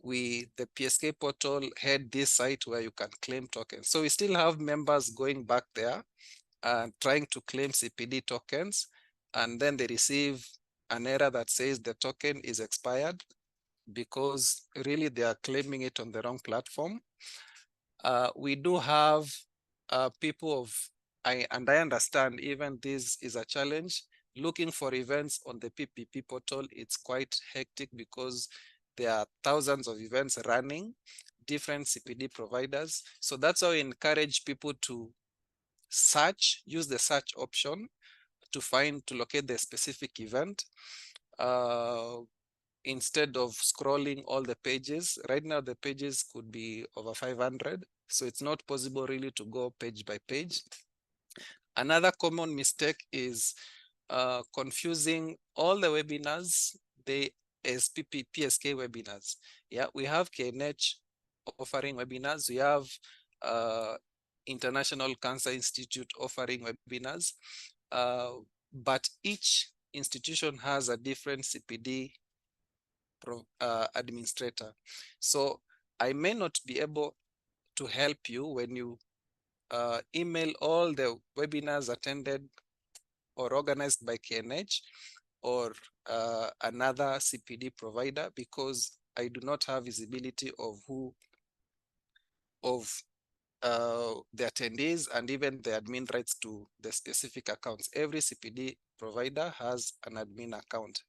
the PSK portal had this site where you can claim tokens. So we still have members going back there and trying to claim CPD tokens, and then they receive an error that says the token is expired because really they are claiming it on the wrong platform. We do have people and I understand even this is a challenge. Looking for events on the PPP portal, it's quite hectic because there are thousands of events running, different CPD providers. So that's how we encourage people to use the search option to locate the specific event. Instead of scrolling all the pages. Right now, the pages could be over 500. So it's not possible really to go page by page. Another common mistake is confusing all the webinars. as PSK webinars. Yeah, we have KNH offering webinars. We have International Cancer Institute offering webinars. But each institution has a different CPD administrator. So I may not be able to help you when you email all the webinars attended or organized by KNH or another CPD provider, because I do not have visibility of the attendees and even the admin rights to the specific accounts. Every CPD provider has an admin account.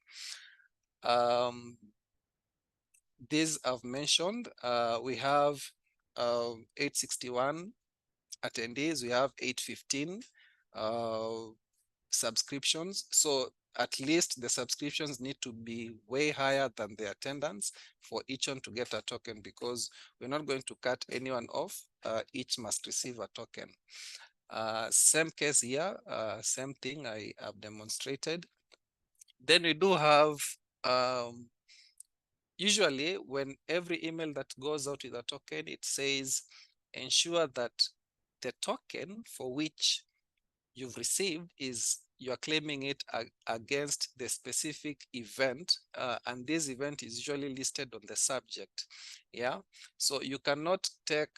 These I've mentioned. We have 861 attendees. We have 815 subscriptions. So at least the subscriptions need to be way higher than the attendance for each one to get a token, because we're not going to cut anyone off. Each must receive a token. Same case here, same thing I have demonstrated. Then we do have, usually when every email that goes out with a token, it says, ensure that the token for which you've received is you're claiming it against the specific event, and this event is usually listed on the subject. Yeah, so you cannot take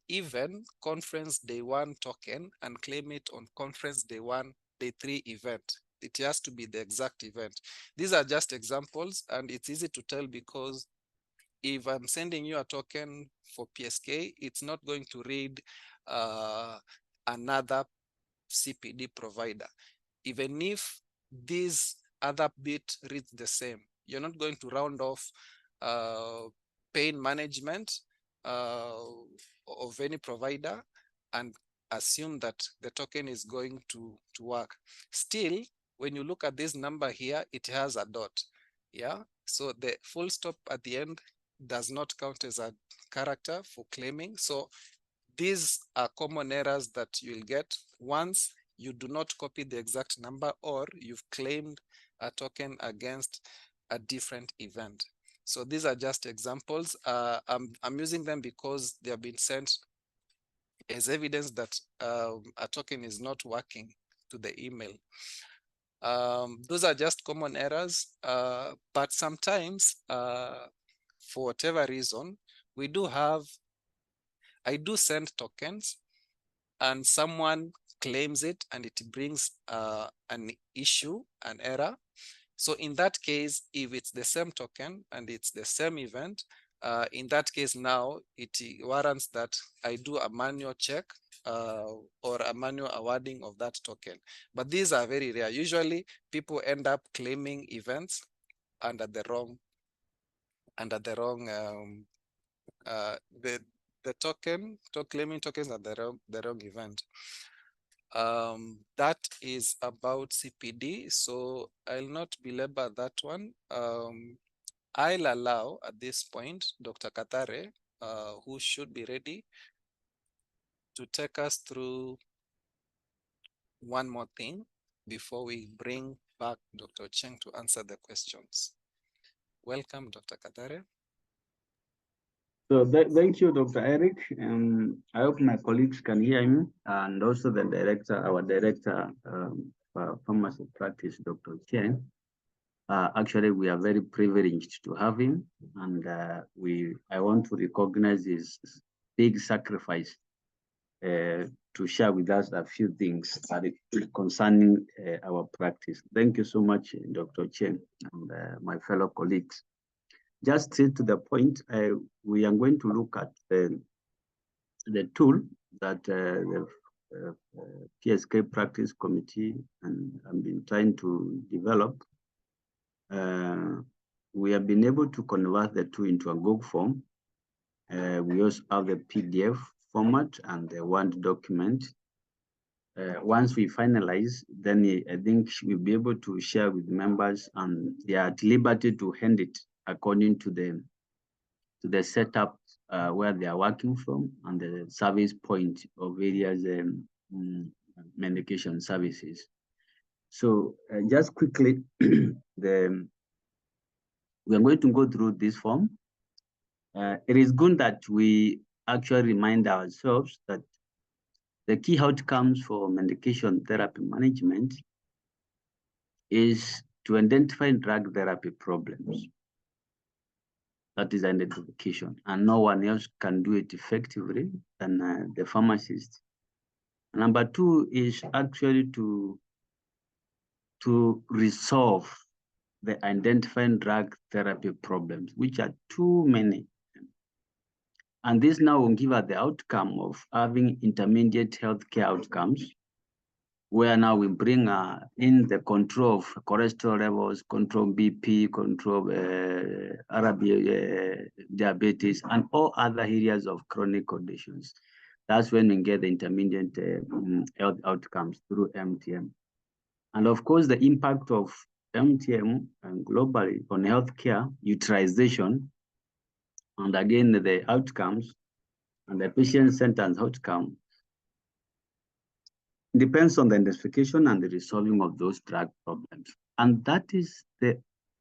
even conference day 1 token and claim it on conference day 1, day 3 event. It has to be the exact event. These are just examples, and it's easy to tell because if I'm sending you a token for PSK, it's not going to read another CPD provider. Even if this other bit reads the same, you're not going to round off pain management of any provider and assume that the token is going to work. Still, when you look at this number here, it has a dot. Yeah, so the full stop at the end does not count as a character for claiming. So these are common errors that you'll get once you do not copy the exact number or you've claimed a token against a different event. So these are just examples. I'm using them because they have been sent as evidence that a token is not working to the email. Those are just common errors, but sometimes for whatever reason, I do send tokens and someone claims it and it brings an issue, an error. So in that case, if it's the same token and it's the same event, in that case now it warrants that I do a manual check or a manual awarding of that token. But these are very rare. Usually people end up claiming events under the wrong the claiming tokens at the wrong event. That is about CPD, so I'll not belabor that one. I'll allow at this point Dr. Katare, who should be ready, to take us through one more thing before we bring back Dr. Cheng to answer the questions. Welcome, Dr. Katare. So thank you, Dr. Eric. I hope my colleagues can hear me, and also the director, our director for pharmacy practice, Dr. Chen. Actually, we are very privileged to have him, and I want to recognize his big sacrifice to share with us a few things concerning our practice. Thank you so much, Dr. Chen, and my fellow colleagues. Just straight to the point, we are going to look at the tool that the PSK Practice Committee and I've been trying to develop. We have been able to convert the two into a Google form. We also have the PDF format and the Word document. Once we finalize, then I think we'll be able to share with members, and they are at liberty to hand it according to the setup where they are working from and the service point of various medication services. So just quickly, the We are going to go through this form. It is good that we actually remind ourselves that the key outcomes for medication therapy management is to identify drug therapy problems. That is identification, and no one else can do it effectively than the pharmacist. Number two is actually to resolve the identifying drug therapy problems, which are too many. And this now will give us the outcome of having intermediate healthcare outcomes, where now we bring in the control of cholesterol levels, control BP, control diabetes, and all other areas of chronic conditions. That's when we get the intermediate health outcomes through MTM. And of course, the impact of MTM globally on healthcare utilization, and again, the outcomes and the patient-centered outcome depends on the identification and the resolving of those drug problems. And that is the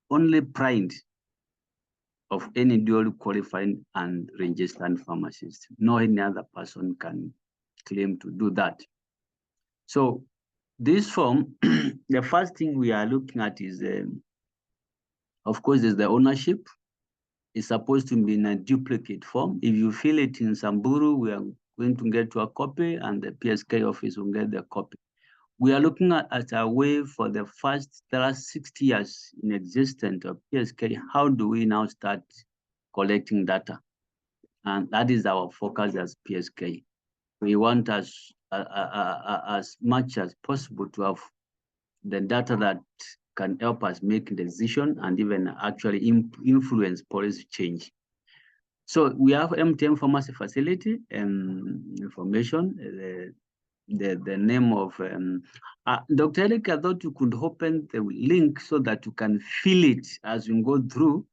only pride of any duly qualified and registered pharmacist. No any other person can claim to do that. So this form, the first thing we are looking at is, of course, is the ownership. It's supposed to be in a duplicate form. If you fill it in Samburu, we are going to get to a copy, and the PSK office will get the copy. We are looking at a way for the last 60 years in existence of PSK. How do we now start collecting data? And that is our focus as PSK. We want as much as possible to have the data that can help us make decisions and even actually influence policy change. So we have MTM pharmacy facility information, the name of Dr. Eric, I thought you could open the link so that you can fill it as we go through,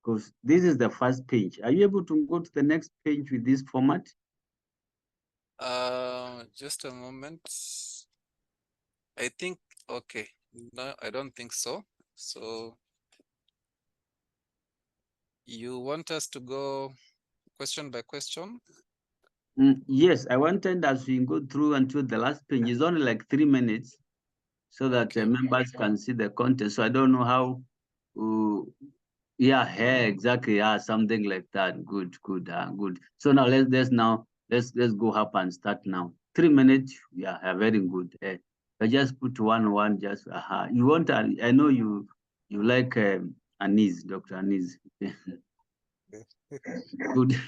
because this is the first page. Are you able to go to the next page with this format? Just a moment. I think, okay. No, I don't think so. So you want us to go question by question? Yes, I wanted as we go through until the last page. It's only like 3 minutes so that members can see the content. So I don't know how, yeah, exactly. Yeah, something like that. Good. So now let's go up and start now. 3 minutes. Yeah, very good. I just put one, just you want I know you like Anis, Dr. Anis. Good.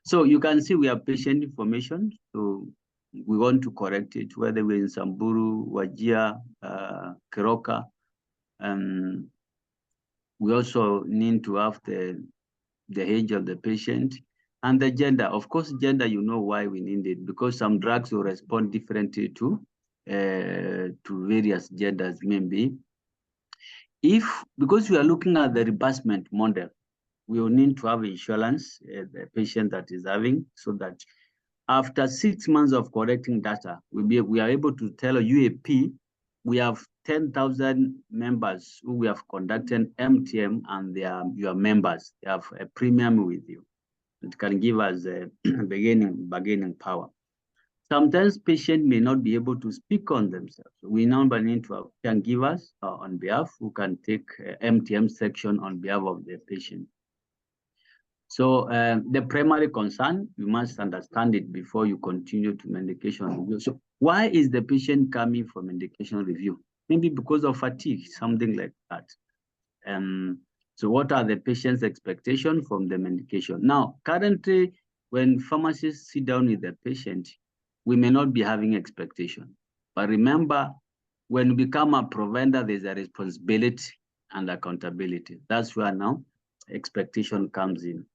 So you can see we have patient information. So we want to correct it, whether we're in Samburu, Wajir, Keroka. We also need to have the age of the patient and the gender. Of course, gender, you know why we need it, because some drugs will respond differently to various genders, maybe. Because we are looking at the reimbursement model, we will need to have insurance, the patient that is having, so that after 6 months of collecting data, we are able to tell a UAP, we have 10,000 members who we have conducted MTM, and they are your members. They have a premium with you. It can give us a bargaining power. Sometimes patients may not be able to speak on themselves. We now need to have caregivers on behalf who can take MTM section on behalf of the patient. So the primary concern, you must understand it before you continue to medication review. So why is the patient coming for medication review? Maybe because of fatigue, something like that. So what are the patient's expectations from the medication? Now, currently, when pharmacists sit down with the patient, we may not be having expectation. But remember, when we become a provider, there's a responsibility and accountability. That's where now expectation comes in.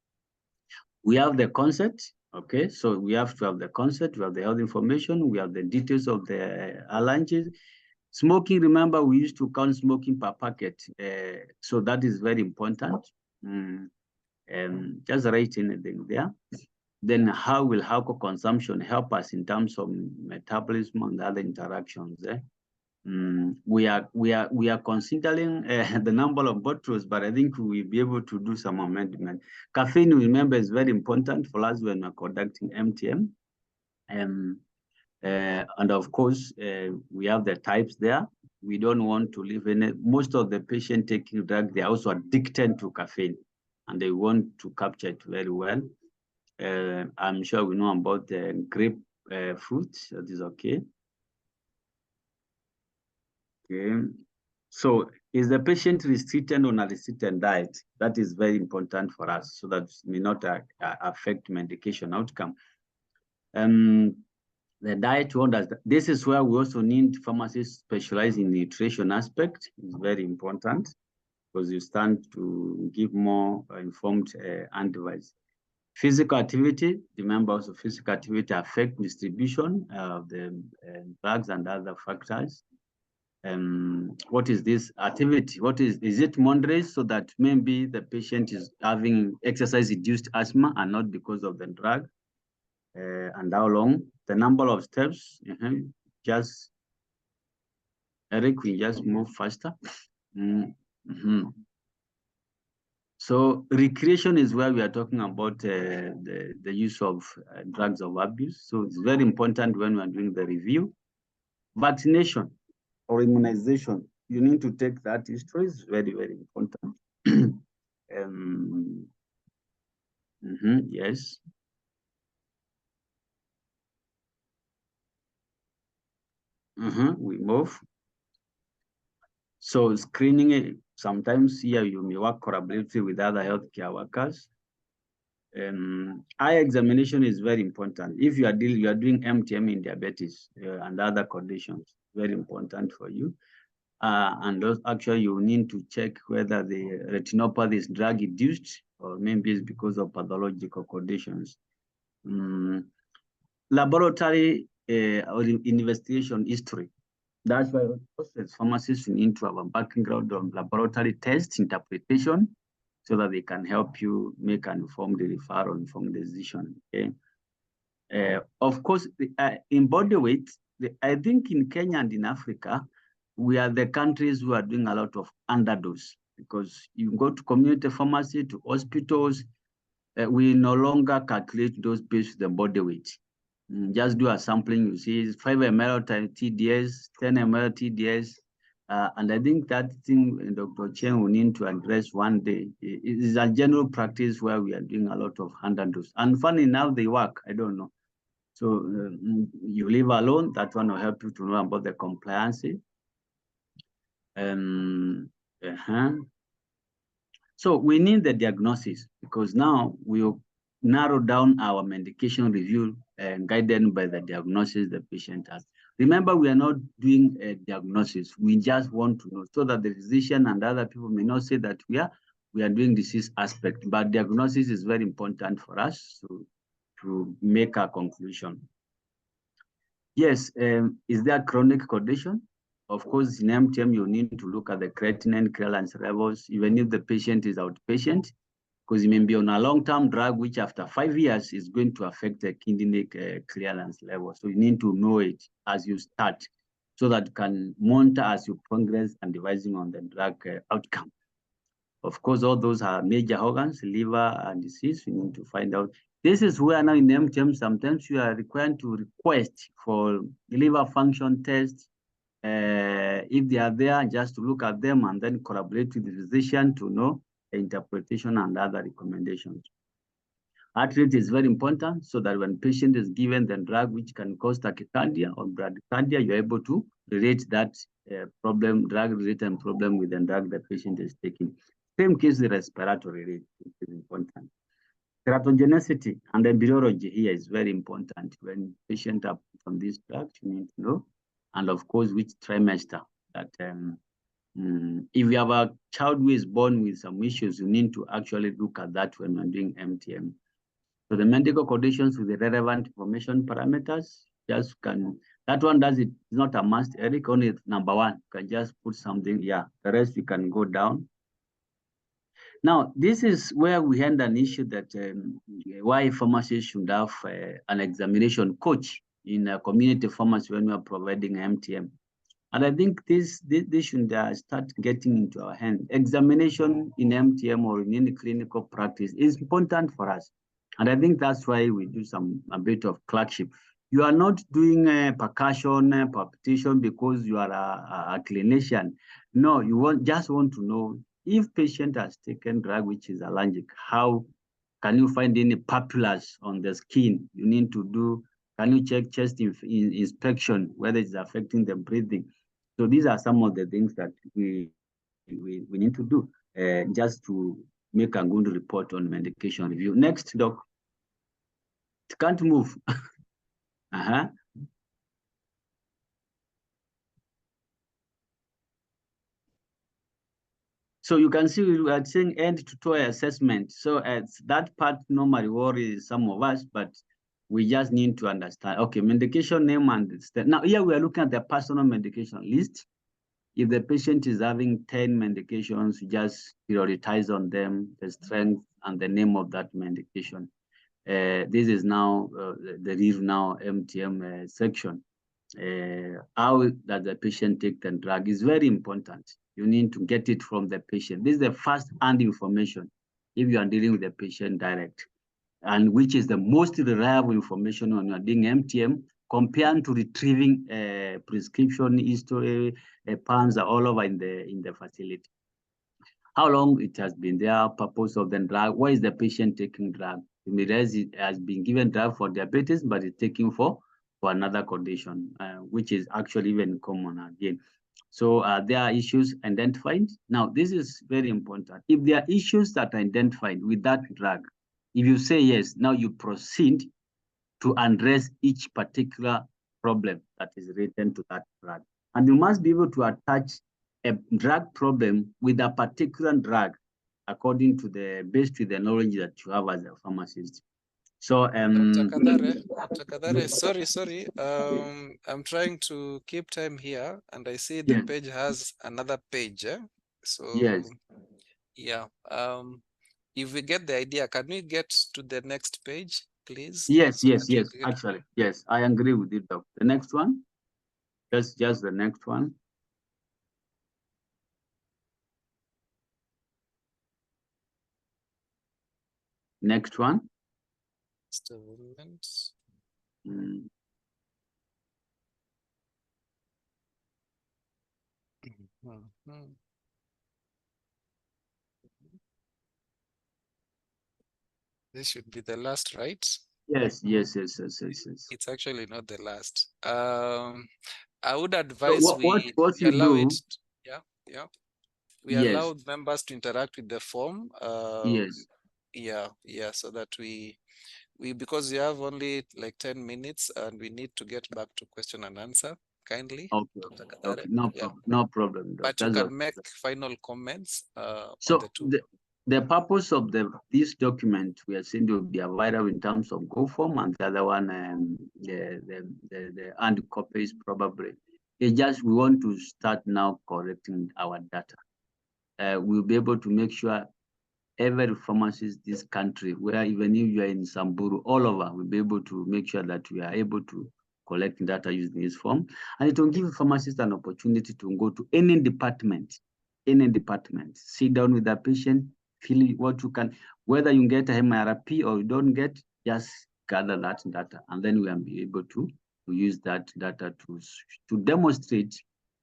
We have the concept, okay? So we have to have the concept, we have the health information, we have the details of the allergies. Smoking, remember, we used to count smoking per packet. So that is very important. Just write anything there. Then how will alcohol consumption help us in terms of metabolism and other interactions? We are considering the number of bottles, but I think we will be able to do some amendment. Caffeine, remember, is very important for us when we're conducting MTM. And of course, we have the types there. We don't want to leave any. Most of the patients taking drug, they are also addicted to caffeine, and they want to capture it very well. I'm sure we know about the grape fruit. That is okay. Okay. So is the patient restricted on a restricted diet? That is very important for us so that it may not affect medication outcome. The diet orders, this is where we also need pharmacists specialize in nutrition aspect. It's very important because you stand to give more informed advice. Physical activity, remember also physical activity affect distribution of the drugs and other factors. What is this activity? Is it moderate so that maybe the patient is having exercise-induced asthma and not because of the drug? And how long? The number of steps, just, Eric, we just move faster. So recreation is where we are talking about the use of drugs of abuse. So it's very important when we are doing the review. Vaccination or immunization, you need to take that history. It's very, very important. Yes. We move. So screening, sometimes here you may work collaboratively with other healthcare workers. Eye examination is very important. If you are doing MTM in diabetes and other conditions, very important for you. And those actually you need to check whether the retinopathy is drug induced or maybe it's because of pathological conditions. Laboratory or investigation history. That's why as pharmacists need to have a background on laboratory test interpretation so that they can help you make an informed referral, informed decision. Okay. Of course, in body weight, I think in Kenya and in Africa, we are the countries who are doing a lot of underdose because you go to community pharmacy, to hospitals, we no longer calculate those based on the body weight. Just do a sampling, you see 5 ml TDS, 10 ml TDS. And I think that thing Dr. Chen will need to address one day. It is a general practice where we are doing a lot of underdose. And funny enough, they work, I don't know. So you leave alone, that one will help you to know about the compliance. So we need the diagnosis because now we'll narrow down our medication review and guided by the diagnosis the patient has. Remember, we are not doing a diagnosis. We just want to know so that the physician and other people may not say that we are doing disease aspect, but diagnosis is very important for us to make a conclusion. Yes, is there a chronic condition? Of course, in MTM, you need to look at the creatinine clearance levels, even if the patient is outpatient, because he may be on a long-term drug, which after 5 years is going to affect the kidney clearance level. So you need to know it as you start so that you can monitor as you progress and devising on the drug outcome. Of course, all those are major organs, liver and disease. We need to find out. This is where now in MTM, sometimes you are required to request for liver function tests. If they are there, just to look at them and then collaborate with the physician to know the interpretation and other recommendations. Heart rate is very important so that when patient is given the drug which can cause tachycardia or bradycardia, you're able to relate that drug-related problem with the drug the patient is taking. Same case, the respiratory rate is important. Teratogenicity and embryology here is very important. When patients are on this drug, you need to know. And of course, which trimester that if you have a child who is born with some issues, you need to actually look at that when we're doing MTM. So the medical conditions with the relevant information parameters, that one does it, it's not a must, Eric, only number one, you can just put something, the rest you can go down. Now, this is where we had an issue that why pharmacists should have an examination coach in a community pharmacy when we are providing MTM. And I think this should start getting into our hand. Examination in MTM or in any clinical practice is important for us. And I think that's why we do a bit of clerkship. You are not doing percussion, palpitation because you are a clinician. No, you just want to know if patient has taken drug which is allergic, how can you find any papulas on the skin? You need to do, can you check chest inspection, whether it's affecting the breathing? So these are some of the things that we need to do just to make a good report on medication review. Next, doc. It can't move. So you can see we are saying end tutorial assessment. So that part normally worries some of us, but we just need to understand. Okay, medication name and now here we are looking at the personal medication list. If the patient is having 10 medications, you just prioritize on them, the strength and the name of that medication. This is now the Read Now MTM section. How does the patient take the drug is very important. You need to get it from the patient. This is the first-hand information if you are dealing with the patient direct, and which is the most reliable information when you are doing MTM compared to retrieving prescription history, PANs are all over in the facility. How long it has been there, purpose of the drug, why is the patient taking drug? You may realize it has been given drug for diabetes, but it's taking for another condition, which is actually even common again. So there are issues identified. Now, this is very important. If there are issues that are identified with that drug, if you say yes, now you proceed to address each particular problem that is written to that drug. And you must be able to attach a drug problem with a particular drug according to based with the knowledge that you have as a pharmacist. So Dr. Kadare, sorry. I'm trying to keep time here, and I see the page has another page. So yes. Yeah. If we get the idea, can we get to the next page, please? Yes. Actually, yes, I agree with you, Doc. The next one, just the next one. Next one. Mm. Mm-hmm. This should be the last, right? Yes. It's actually not the last. I would advise so what we you allow do, it. Yeah. We allow members to interact with the form. Yes. Yeah. So that we because you have only like 10 minutes and we need to get back to question and answer. Kindly. Okay. No problem. But you can make final comments so on the two. The purpose of this document we are saying will be available in terms of Go form, and the other one, the hard copies probably. It's just we want to start now collecting our data. We'll be able to make sure every pharmacist this country, where even if you are in Samburu, all over, we'll be able to make sure that we are able to collect data using this form. And it will give pharmacists an opportunity to go to any department, sit down with the patient, feel what you can, whether you get a MRP or you don't get, just gather that data. And then we will be able to use that data to demonstrate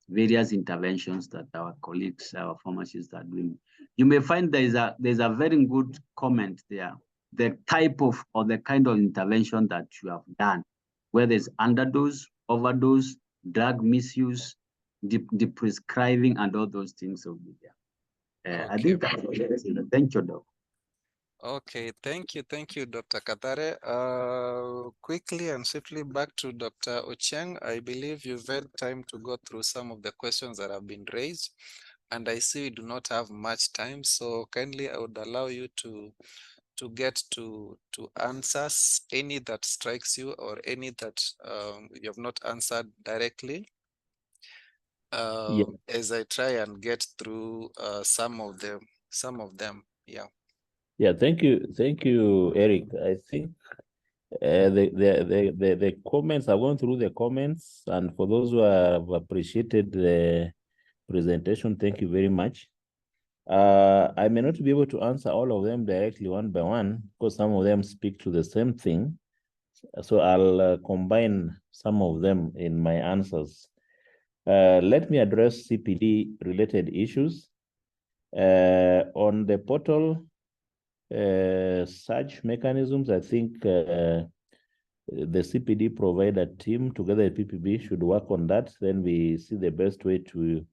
various interventions that our colleagues, our pharmacists are doing. You may find there's a very good comment there. The type of or the kind of intervention that you have done, whether it's underdose, overdose, drug misuse, deprescribing, and all those things will be there. I think that's it. Thank you, Doc. Okay, thank you, Dr. Kadare. Quickly and swiftly back to Dr. Ochieng. I believe you've had time to go through some of the questions that have been raised, and I see we do not have much time, so kindly I would allow you to get to answers, any that strikes you or any that you have not answered directly. As I try and get through some of them. Yeah. Yeah, thank you, Eric. I think The comments, I've gone through the comments, and for those who have appreciated the presentation, thank you very much. I may not be able to answer all of them directly one by one, because some of them speak to the same thing. So I'll combine some of them in my answers. Let me address CPD related issues. On the portal search mechanisms, I think the CPD provider team together with PPB should work on that. Then we see the best way to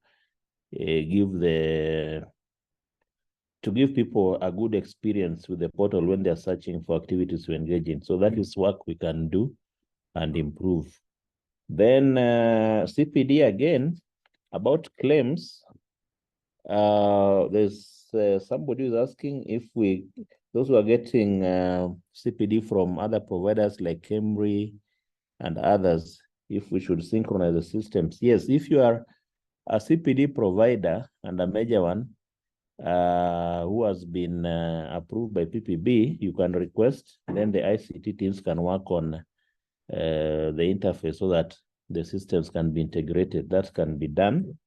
give people a good experience with the portal when they're searching for activities to engage in. So that is work we can do and improve. Then CPD again, about claims, there's somebody who's asking if those who are getting CPD from other providers like Camry and others, if we should synchronize the systems. Yes, if you are a CPD provider and a major one who has been approved by PPB, you can request, then the ICT teams can work on the interface so that the systems can be integrated. That can be done.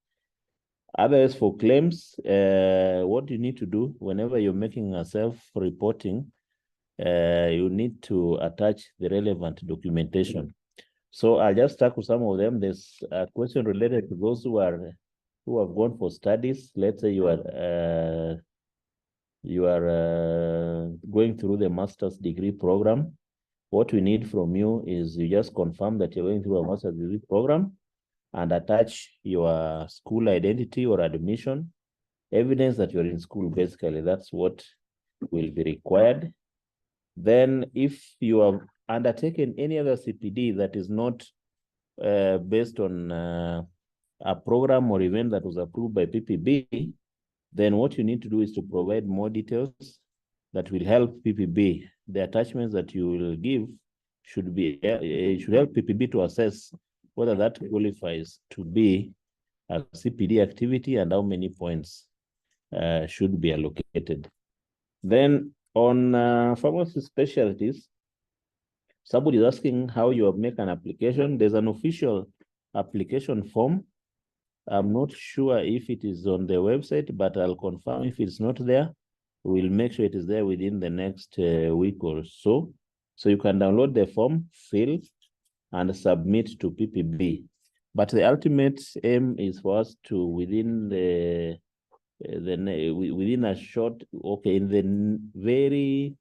Others for claims, what you need to do whenever you're making a self-reporting, you need to attach the relevant documentation. So I'll just tackle some of them. There's a question related to those who have gone for studies. Let's say you are going through the master's degree program. What we need from you is you just confirm that you're going through a master's degree program and attach your school identity or admission, evidence that you're in school, basically. That's what will be required. Then if you have undertaken any other CPD that is not based on a program or event that was approved by PPB, then what you need to do is to provide more details that will help PPB. The attachments that you will give should help PPB to assess whether that qualifies to be a CPD activity and how many points should be allocated. Then on pharmacy specialties, somebody is asking how you make an application. There's an official application form. I'm not sure if it is on the website, but I'll confirm if it's not there. We'll make sure it is there within the next week or so. So you can download the form, fill, and submit to PPB. But the ultimate aim is for us to, within within a short, in the very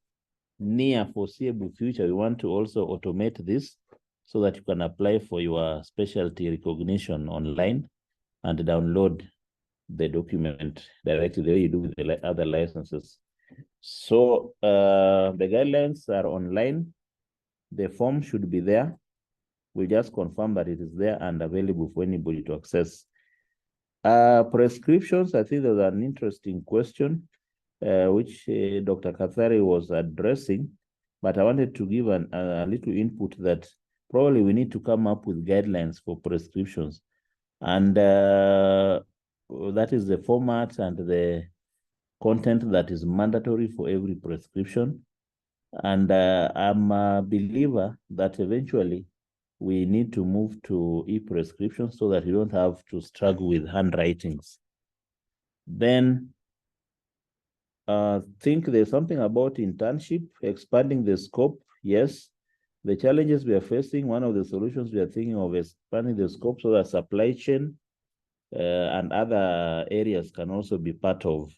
near foreseeable future, we want to also automate this so that you can apply for your specialty recognition online and download the document directly the way you do with the other licenses. So the guidelines are online. The form should be there. We just confirm that it is there and available for anybody to access. Prescriptions, I think there's an interesting question, which Dr. Kathari was addressing, but I wanted to give a little input that probably we need to come up with guidelines for prescriptions. And that is the format and the content that is mandatory for every prescription. And I'm a believer that eventually we need to move to e-prescription so that you don't have to struggle with handwritings. Then I think there's something about internship, expanding the scope. Yes, the challenges we are facing, one of the solutions we are thinking of is expanding the scope so that supply chain and other areas can also be part of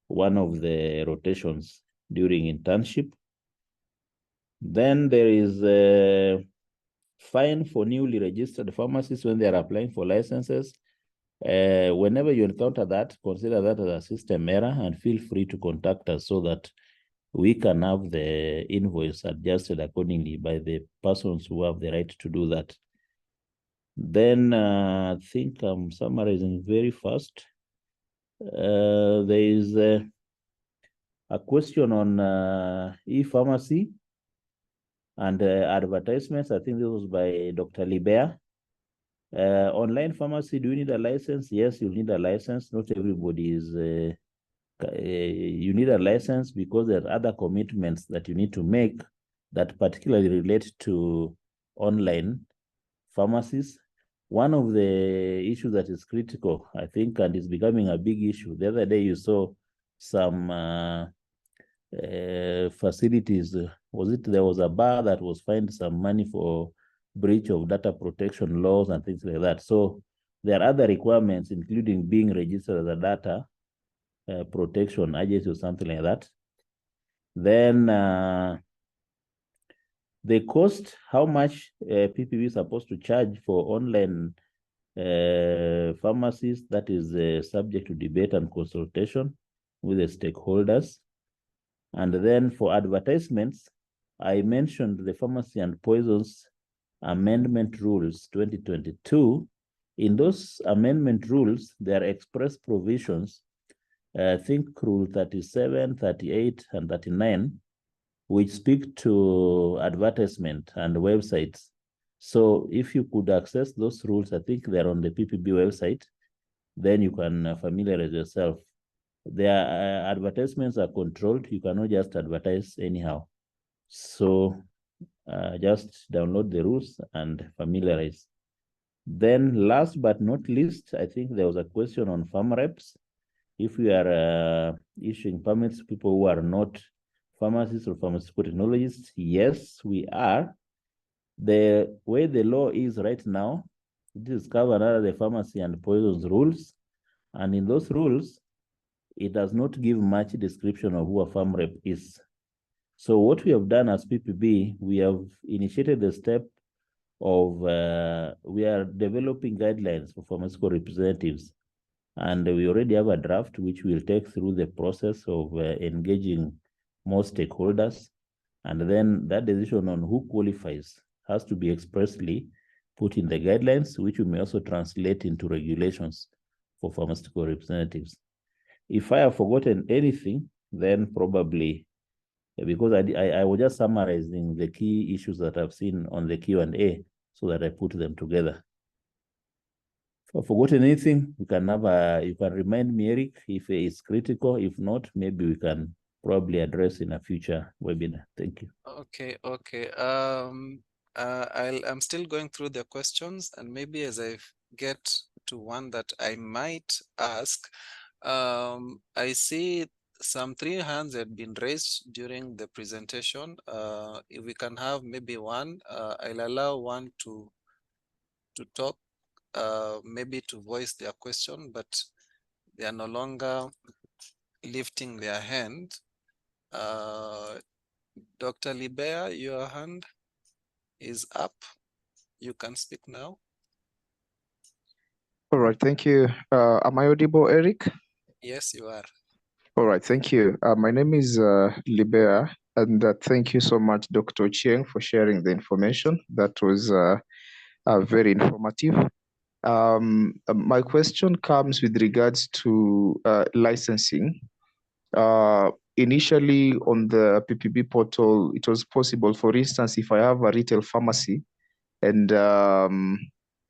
one of the rotations during internship. Then there is a fine for newly registered pharmacists when they are applying for licenses. Whenever you encounter that, consider that as a system error and feel free to contact us so that we can have the invoice adjusted accordingly by the persons who have the right to do that. Then I think I'm summarizing very fast. There is a question on e-pharmacy and advertisements. I think this was by Dr. Libert. Online pharmacy, do you need a license? Yes, you need a license. Not everybody is, you need a license because there are other commitments that you need to make that particularly relate to online pharmacies. One of the issues that is critical, I think, and is becoming a big issue. The other day you saw some facilities. There was a bar that was fined some money for breach of data protection laws and things like that. So there are other requirements, including being registered as a data protection agency or something like that. Then the cost, how much PPB is supposed to charge for online pharmacies, that is subject to debate and consultation with the stakeholders. And then for advertisements, I mentioned the Pharmacy and Poisons Amendment Rules 2022. In those amendment rules, there are express provisions, I think Rule 37, 38, and 39, which speak to advertisement and websites. So if you could access those rules, I think they're on the PPB website, then you can familiarize yourself. Their advertisements are controlled. You cannot just advertise anyhow. So just download the rules and familiarize. Then last but not least, I think there was a question on farm reps. If we are issuing permits to people who are not pharmacists or pharmaceutical technologists, yes, we are. The way the law is right now, this is covered under the pharmacy and poisons rules. And in those rules, it does not give much description of who a farm rep is. So what we have done as PPB, we have initiated the step of, we are developing guidelines for pharmaceutical representatives. And we already have a draft which will take through the process of engaging more stakeholders. And then that decision on who qualifies has to be expressly put in the guidelines, which we may also translate into regulations for pharmaceutical representatives. If I have forgotten anything, then probably, because I was just summarizing the key issues that I've seen on the Q&A so that I put them together. If I've forgotten anything, you can remind me, Eric, if it's critical. If not, maybe we can probably address in a future webinar. Thank you. Okay. I'm still going through the questions, and maybe as I get to one that I might ask, I see some 3 hands had been raised during the presentation. If we can have maybe one, I'll allow one to talk, maybe to voice their question, but they are no longer lifting their hand. Dr. Libea, your hand is up. You can speak now. All right, thank you. Am I audible, Eric? Yes, you are. All right, thank you. My name is Libea, and thank you so much, Dr. Chieng, for sharing the information. That was very informative. My question comes with regards to licensing. Initially on the PPB portal, it was possible, for instance, if I have a retail pharmacy and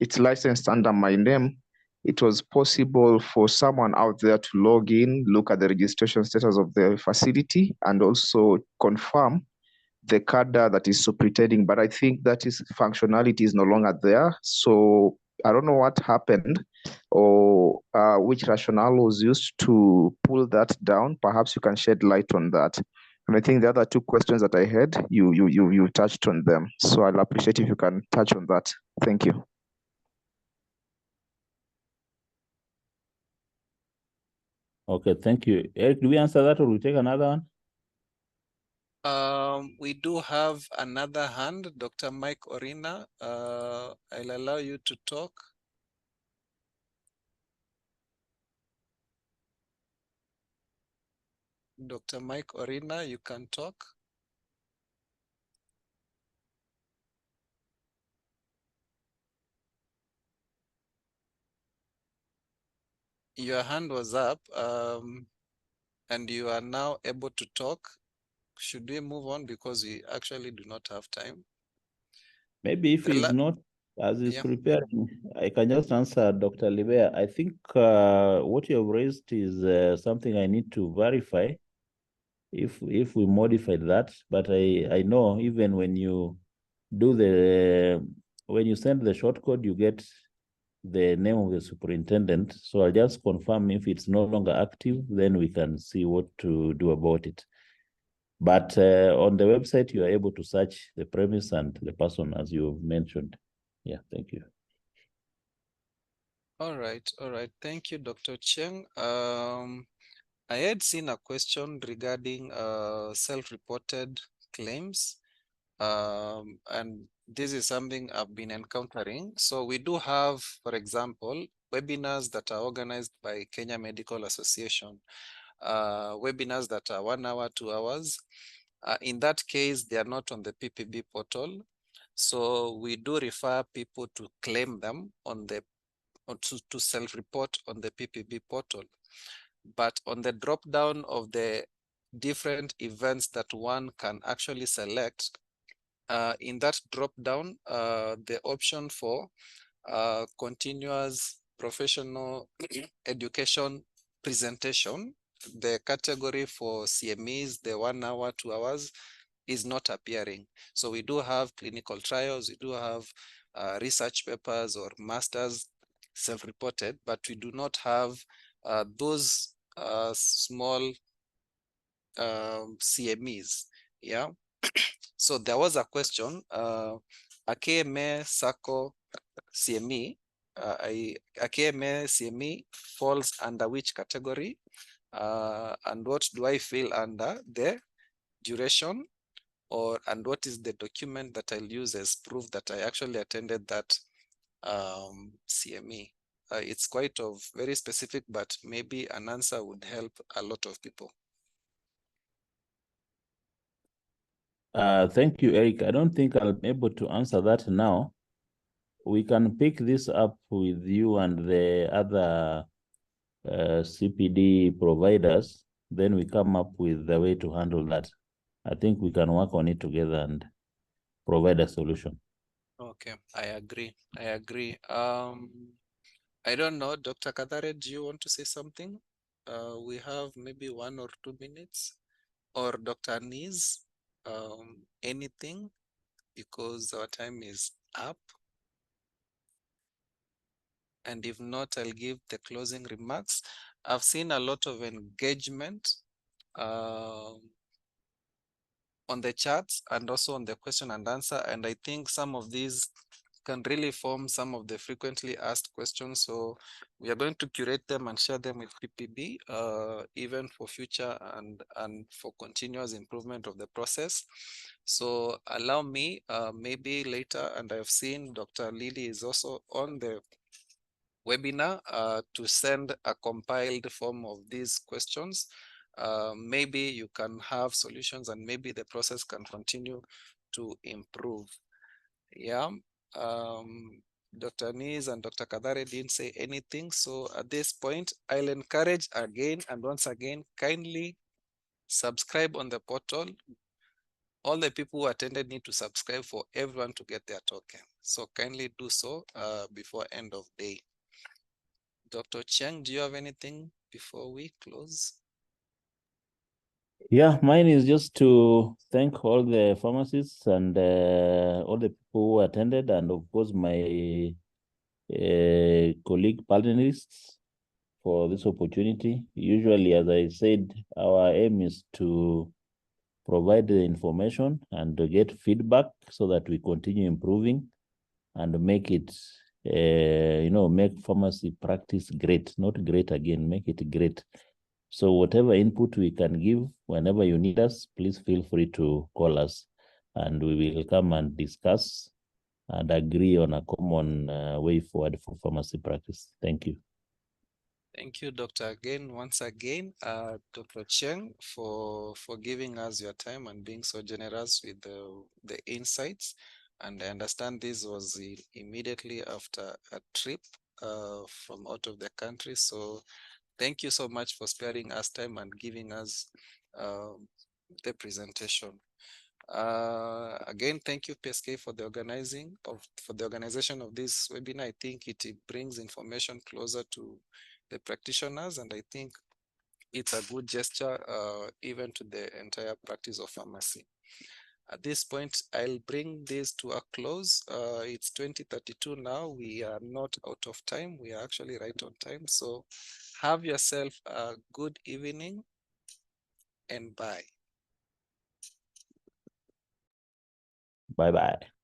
it's licensed under my name, it was possible for someone out there to log in, look at the registration status of the facility, and also confirm the cadre that is superintending. But I think that is functionality is no longer there. So I don't know what happened or which rationale was used to pull that down. Perhaps you can shed light on that. And I think the other 2 questions that I had, you touched on them. So I'll appreciate if you can touch on that. Thank you. Okay, thank you. Eric, do we answer that or we take another one? We do have another hand, Dr. Mike Orina. I'll allow you to talk. Dr. Mike Orina, you can talk. Your hand was up, and you are now able to talk. Should we move on because we actually do not have time? Maybe if he's not, as he's preparing, I can just answer Dr. Libea. I think what you have raised is something I need to verify. if we modified that, but I know even when you do when you send the short code, you get the name of the superintendent. So I'll just confirm if it's no longer active, then we can see what to do about it. But on the website, you are able to search the premise and the person as you mentioned. Yeah, thank you. All right. Thank you, Dr. Cheng. I had seen a question regarding self-reported claims. And this is something I've been encountering. So we do have, for example, webinars that are organized by Kenya Medical Association, webinars that are 1 hour, 2 hours. In that case, they are not on the PPB portal. So we do refer people to claim them on the or to self-report on the PPB portal. But on the drop down of the different events that one can actually select, in that drop down, the option for continuous professional education presentation, the category for CMEs, the 1 hour, 2 hours, is not appearing. So we do have clinical trials, we do have research papers or masters self-reported, but we do not have those small CMEs. Yeah. So there was a question, a KMA SACCO CME, a KMA CME falls under which category? And what do I feel under the duration? And what is the document that I'll use as proof that I actually attended that CME? It's quite very specific, but maybe an answer would help a lot of people. Thank you, Eric. I don't think I'll be able to answer that now. We can pick this up with you and the other CPD providers, then we come up with the way to handle that. I think we can work on it together and provide a solution. Okay, I agree. I don't know, Dr. Kadare, do you want to say something? We have maybe 1 or 2 minutes. Or Dr. Niz, anything, because our time is up. And if not, I'll give the closing remarks. I've seen a lot of engagement on the charts and also on the question and answer. And I think some of these can really form some of the frequently asked questions. So we are going to curate them and share them with PPB, even for future and for continuous improvement of the process. So allow me maybe later, and I've seen Dr. Lily is also on the webinar to send a compiled form of these questions. Maybe you can have solutions and maybe the process can continue to improve. Yeah. Dr. Niz and Dr. Kadare didn't say anything. So at this point, I'll encourage again and once again, kindly subscribe on the portal. All the people who attended need to subscribe for everyone to get their token. So kindly do so before end of day. Dr. Cheng, do you have anything before we close? Yeah, mine is just to thank all the pharmacists and all the people who attended, and of course my colleague panelists for this opportunity. Usually, as I said, our aim is to provide the information and to get feedback so that we continue improving and make it, make pharmacy practice great, not great again, make it great. So whatever input we can give, whenever you need us, please feel free to call us and we will come and discuss and agree on a common way forward for pharmacy practice. Thank you. Thank you, Dr. Again, once again, Dr. Cheng, for giving us your time and being so generous with the insights. And I understand this was immediately after a trip from out of the country. So thank you so much for sparing us time and giving us the presentation. Again, thank you, PSK, for the organization of this webinar. I think it brings information closer to the practitioners, and I think it's a good gesture, even to the entire practice of pharmacy. At this point, I'll bring this to a close. It's 2032 now. We are not out of time. We are actually right on time. So have yourself a good evening and bye. Bye-bye.